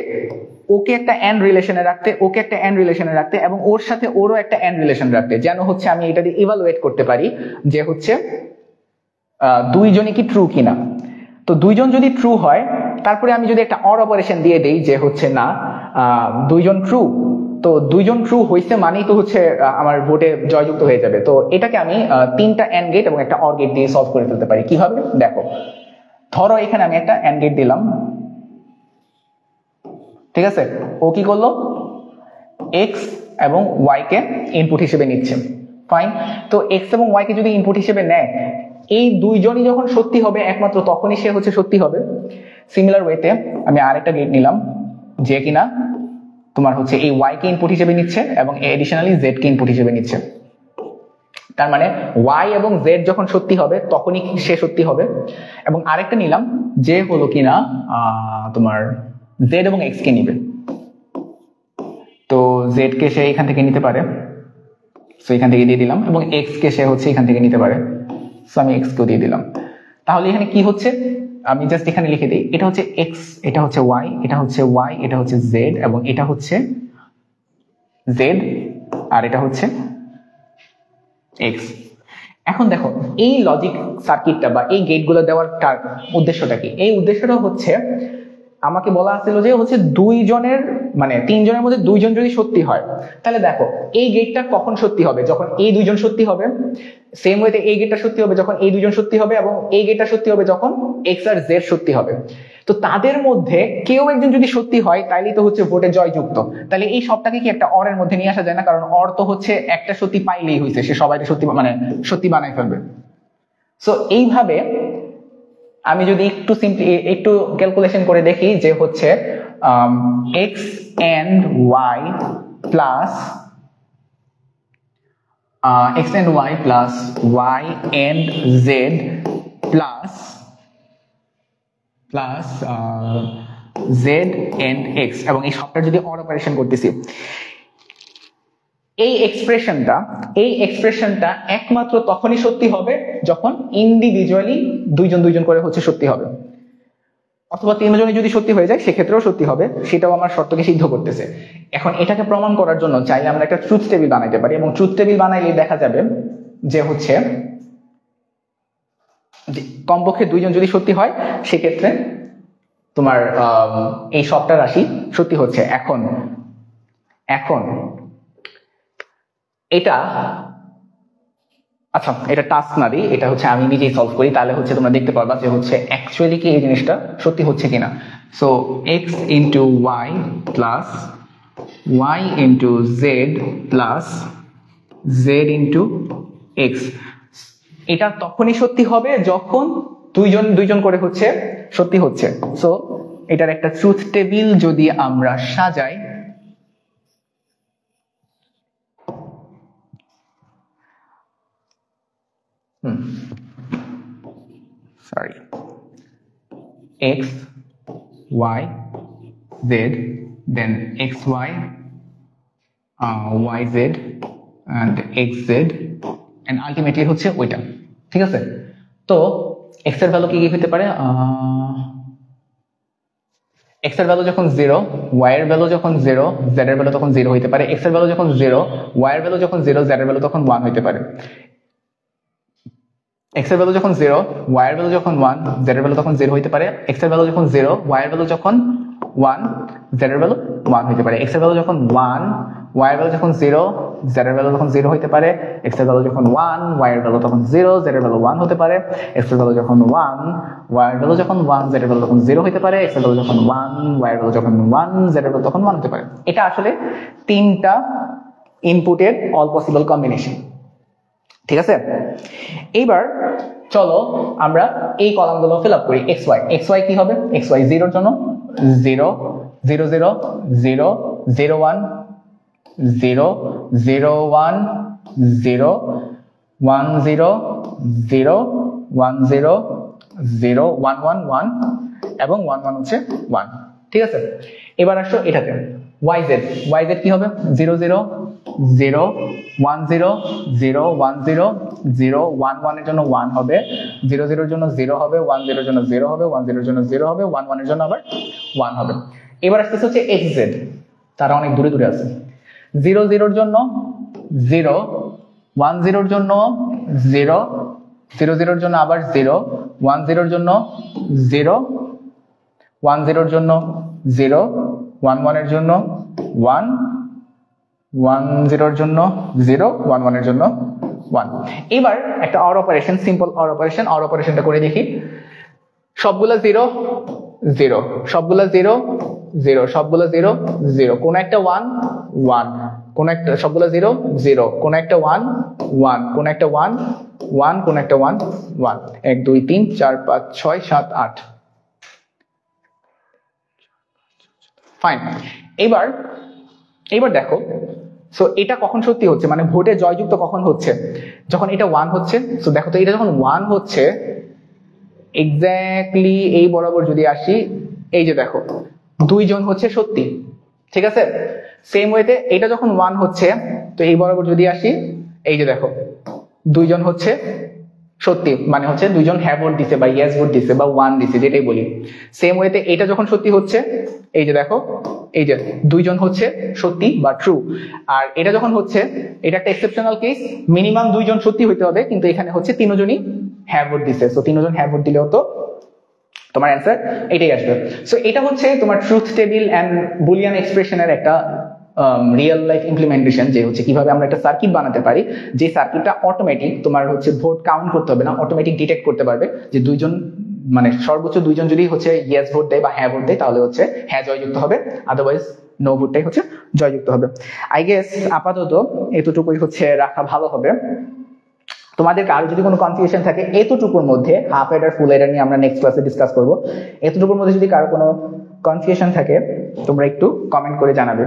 S1: ওকে একটা এন্ড রিলেশনে রাখতে, ওকে একটা এন্ড রিলেশনে রাখতে, এবং ওর সাথে ওরও একটা এন্ড রিলেশন রাখতে, যেন হচ্ছে আমি এটা দিয়ে ইভালুয়েট করতে পারি যে হচ্ছে 2 জনই কি ট্রু কিনা। তো 2 জন যদি ট্রু হয়, তারপরে আমি যদি একটা অর অপারেশন দিয়ে দেই যে হচ্ছে না 2 জন ট্রু, তো 2 জন ট্রু হইছে মানেই তো হচ্ছে আমার ভোটে জয়যুক্ত হয়ে যাবে। তো এটাকে আমি 3টা এন্ড গেট এবং একটা অর গেট দিয়ে সলভ করে ফেলতে পারি। কিভাবে দেখো, ধরো এখানে আমি একটা এন্ড গেট দিলাম, ঠিক আছে। ও কি করলো, এক্স এবং ওয়াই কে ইনপুট হিসেবে নিচ্ছে, ফাইন। তো এক্স এবং ওয়াই কে যদি ইনপুট হিসেবে নেয়, এই 2 জনই যখন সত্যি হবে একমাত্র তখনই সে হচ্ছে সত্যি হবে। সিমিলার ওয়েতে আমি আরেকটা গেট নিলাম যে কিনা তোমার হচ্ছে এই ওয়াই কে ইনপুট হিসেবে নিচ্ছে এবং এডিশনালি জেড কে ইনপুট হিসেবে নিচ্ছে। তার মানে ওয়াই এবং জেড যখন সত্যি হবে তখনই সে সত্যি হবে। এবং আরেকটা নিলাম যে হলো কিনা তোমার জেড এবং এক্স কে নিবে। তো জেড কে সে এখান থেকে নিতে পারে, সো এখান থেকে দিয়ে দিলাম, এবং এক্স কে সে হচ্ছে এখান থেকে নিতে পারে, সো আমি এক্স কেও দিয়ে দিলাম। তাহলে এখানে কি হচ্ছে, আমি জাস্ট এখানে লিখে দিই, এটা হচ্ছে এক্স, এটা হচ্ছে ওয়াই, এটা হচ্ছে ওয়াই, এটা হচ্ছে জেড, এবং এটা হচ্ছে জেড, আর এটা হচ্ছে এক্স। এখন দেখো এই লজিক সার্কিটটা বা এই গেটগুলো দেওয়ার উদ্দেশ্যটা কি? এই উদ্দেশ্যটা হচ্ছে আমাকে বলা আছিল যে হচ্ছে 2 জনের মানে 3 জনের মধ্যে 2 জন যদি সত্যি হয়, তাহলে দেখো এই গেটটা কখন সত্যি হবে, যখন এই 2 জন সত্যি হবে। সেম ওয়েতে এই গেটটা সত্যি হবে যখন এই 2 জন সত্যি হবে, এবং এই গেটটা সত্যি হবে যখন এক্স আর জেড সত্যি হবে। তো তাদের মধ্যে কেউ একজন যদি সত্যি হয় তাইলেই তো হচ্ছে ভোটে জয়যুক্ত। তাহলে এই সবটাকে কি একটা অরের মধ্যে নিয়ে আসা যায় না? কারণ অর তো হচ্ছে একটা সত্যি পাইলেই হয়েছে, সে সবাইকে সত্যি মানে সত্যি বানাই ফেলবে। সো এইভাবে আমি যদি একটু সিম্পলি একটু ক্যালকুলেশন করে দেখি যে হচ্ছে X and Y plus X and Y plus Y and Z plus plus Z and X, এবং এই সবটা যদি অর অপারেশন করতেছি, এই এক্সপ্রেশনটা একমাত্র তখনই সত্যি হবে যখন ইন্ডিভিজুয়ালি 2 জন করে হচ্ছে সত্যি হবে, অথবা 3 জনই যদি সত্যি হয়ে যায় সেক্ষেত্রেও সত্যি হবে। সেটাও আমার শর্তকে সিদ্ধ করতেছে। এখন এটাকে প্রমাণ করার জন্য চাইলে আমরা একটা ট্রুথ টেবিল বানাইতে পারি, এবং ট্রুথ টেবিল বানাইলে দেখা যাবে যে হচ্ছে কমপক্ষে 2 জন যদি সত্যি হয় সেক্ষেত্রে তোমার এই সবটা রাশি সত্যি হচ্ছে। এখন এটা আচ্ছা, এটা টাস্ক না দিই, এটা হচ্ছে আমি নিজেই সলভ করি, তাহলে হচ্ছে তোমরা দেখতে পারবা যে হচ্ছে অ্যাকচুয়ালি কি এই জিনিসটা সত্যি হচ্ছে কিনা। So X into Y plus Y into Z plus Z into X, এটা তখনই সত্যি হবে যখন 2 জন করে হচ্ছে সত্যি হচ্ছে। সো এটার একটা ট্রুথ টেবিল যদি আমরা সাজাই, sorry, x y z, then xy yz and xz, and ultimately হচ্ছে ওইটা, ঠিক আছে। তো x এর ভ্যালু কি কি হতে পারে, x এর ভ্যালু যখন 0, y এর ভ্যালু যখন 0, z এর ভ্যালু তখন 0 হতে পারে। x এর ভ্যালু যখন 0, y এর ভ্যালু যখন 0, z এর ভ্যালু তখন 1 হতে পারে। x এর ভ্যালু যখন 0, y এর ভ্যালু যখন 1, z এর ভ্যালু তখন 0 হতে পারে। x এর ভ্যালু যখন 0, y এর ভ্যালু যখন 1, z এর ভ্যালু 1 হতে পারে। x এর ভ্যালু যখন 1, y এর ভ্যালু যখন 0, z এর ভ্যালু যখন 0 হতে পারে। x এর ভ্যালু যখন 1, y এর ভ্যালু তখন 0, z এর ভ্যালু 1 হতে পারে। x এর ভ্যালু যখন 1, y এর ভ্যালু যখন 1, z এর ভ্যালু তখন 0 হতে পারে। x এর ভ্যালু যখন 1, y এর ভ্যালু যখন 1, z এর ভ্যালু তখন 1 হতে পারে। এটা আসলে 3টা ইনপুটের অল পসিবল কম্বিনেশন, ঠিক আছে। এইবার চলো আমরা এই কলামগুলো ফিল আপ করি। xy কি হবে, xy 0 এর জন্য 0 0 0 0 0 1 0 0 1 0 1 0 0 1 0 0 1 1 1 এবং 1 1 হচ্ছে 1, ঠিক আছে। এবার আসো এটাতে yz কি হবে 0 0 0 1 0 0 1 0 0 1 1 এর জন্য 1 হবে, 0 0 এর জন্য 0 হবে, 1 0 এর জন্য 0 হবে, 1 0 এর জন্য 0 হবে, 1 1 এর জন্য আবার 1 হবে। এবার আসতেছে হচ্ছে xz, তারা অনেক দূরে দূরে আছে। 0 0 এর জন্য 0, 1 0 এর জন্য 0, 0 0 এর জন্য আবার 0, 1 0 এর জন্য 0, 1 0 এর জন্য 0, 1 1 এর জন্য 1, 1 0 এর জন্য 0, 1 1 এর জন্য 1। এবার একটা অর অপারেশন, সিম্পল অর অপারেশনটা করে দেখি। সবগুলা 0 0, সবগুলা 0 0, সবগুলা 0 0, কোন একটা 1 1, কোন একটা সবগুলা 0 0, কোন একটা 1 1, কোন একটা 1 1, কোন একটা 1 1, 1 2 3 4 5 6 7 8, ফাইন। এবার দেখো, সো এটা কখন সত্যি হচ্ছে, মানে ভোটে জয়যুক্ত কখন হচ্ছে, যখন এটা 1 হচ্ছে। সো দেখো তো, এটা যখন 1 হচ্ছে এক্স্যাক্টলি এই বরাবর যদি আসি, এই যে দেখো 2 জন হচ্ছে সত্যি, ঠিক আছে। সেম ওয়েতে এটা যখন 1 হচ্ছে, তো এই বরাবর যদি আসি, এই যে দেখো 2 জন হচ্ছে সত্যি, মানে হচ্ছে 2 জন হ্যাঁ ভোট দিছে বা ইয়েস ভোট দিছে বা 1 দিছে, যেটাই বলি। সেম ওয়েতে এটা যখন সত্যি হচ্ছে, এই যে দেখো এই যে 2 জন হচ্ছে সত্যি বা ট্রু। আর এটা যখন হচ্ছে, এটা একটা এক্সেপশনাল কেস, মিনিমাম 2 জন সত্যি হইতে হবে, কিন্তু এখানে হচ্ছে 3 জনই হ্যাঁ ভোট দিছে। সো 3 জন হ্যাঁ ভোট দিলেও তো তোমার অ্যান্সার এটাই আসবে। সো এটা হচ্ছে তোমার ট্রুথ টেবিল এন্ড বুলিয়ান এক্সপ্রেশনের একটা রিয়েল লাইফ ইমপ্লিমেন্টেশন, যে হচ্ছে কিভাবে আমরা একটা সার্কিট বানাতে পারি, যে সার্কিটটা অটোমেটিক তোমার হচ্ছে ভোট কাউন্ট করতে হবে না, অটোমেটিক ডিটেক্ট করতে পারবে যে 2 জন, মানে সর্বোচ্চ 2 জন যদি হচ্ছে ইয়েস ভোট দেয় বা হ্যাঁ ভোট দেয়, তাহলে হচ্ছে হ্যাঁ জয়যুক্ত হবে, আদারওয়াইজ নো ভোটটাই হচ্ছে জয়যুক্ত হবে। আই গেস আপাতত এতটুকুই হচ্ছে রাখা ভালো হবে। তোমাদের আরো যদি কোনো কনফিউশন থাকে এতটুকুর মধ্যে, হাফ এডার ফুল এডার নিয়ে আমরা নেক্সট ক্লাসে ডিসকাস করব। এতটুকুর মধ্যে যদি কারো কোনো কনফিউশন থাকে, তোমরা একটু কমেন্ট করে জানাবে।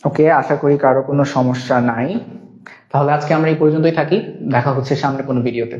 S1: ওকে, আশা করি কারো কোনো সমস্যা নাই। তাহলে আজকে আমরা এই পর্যন্তই থাকি, দেখা হচ্ছে সামনে কোনো ভিডিওতে।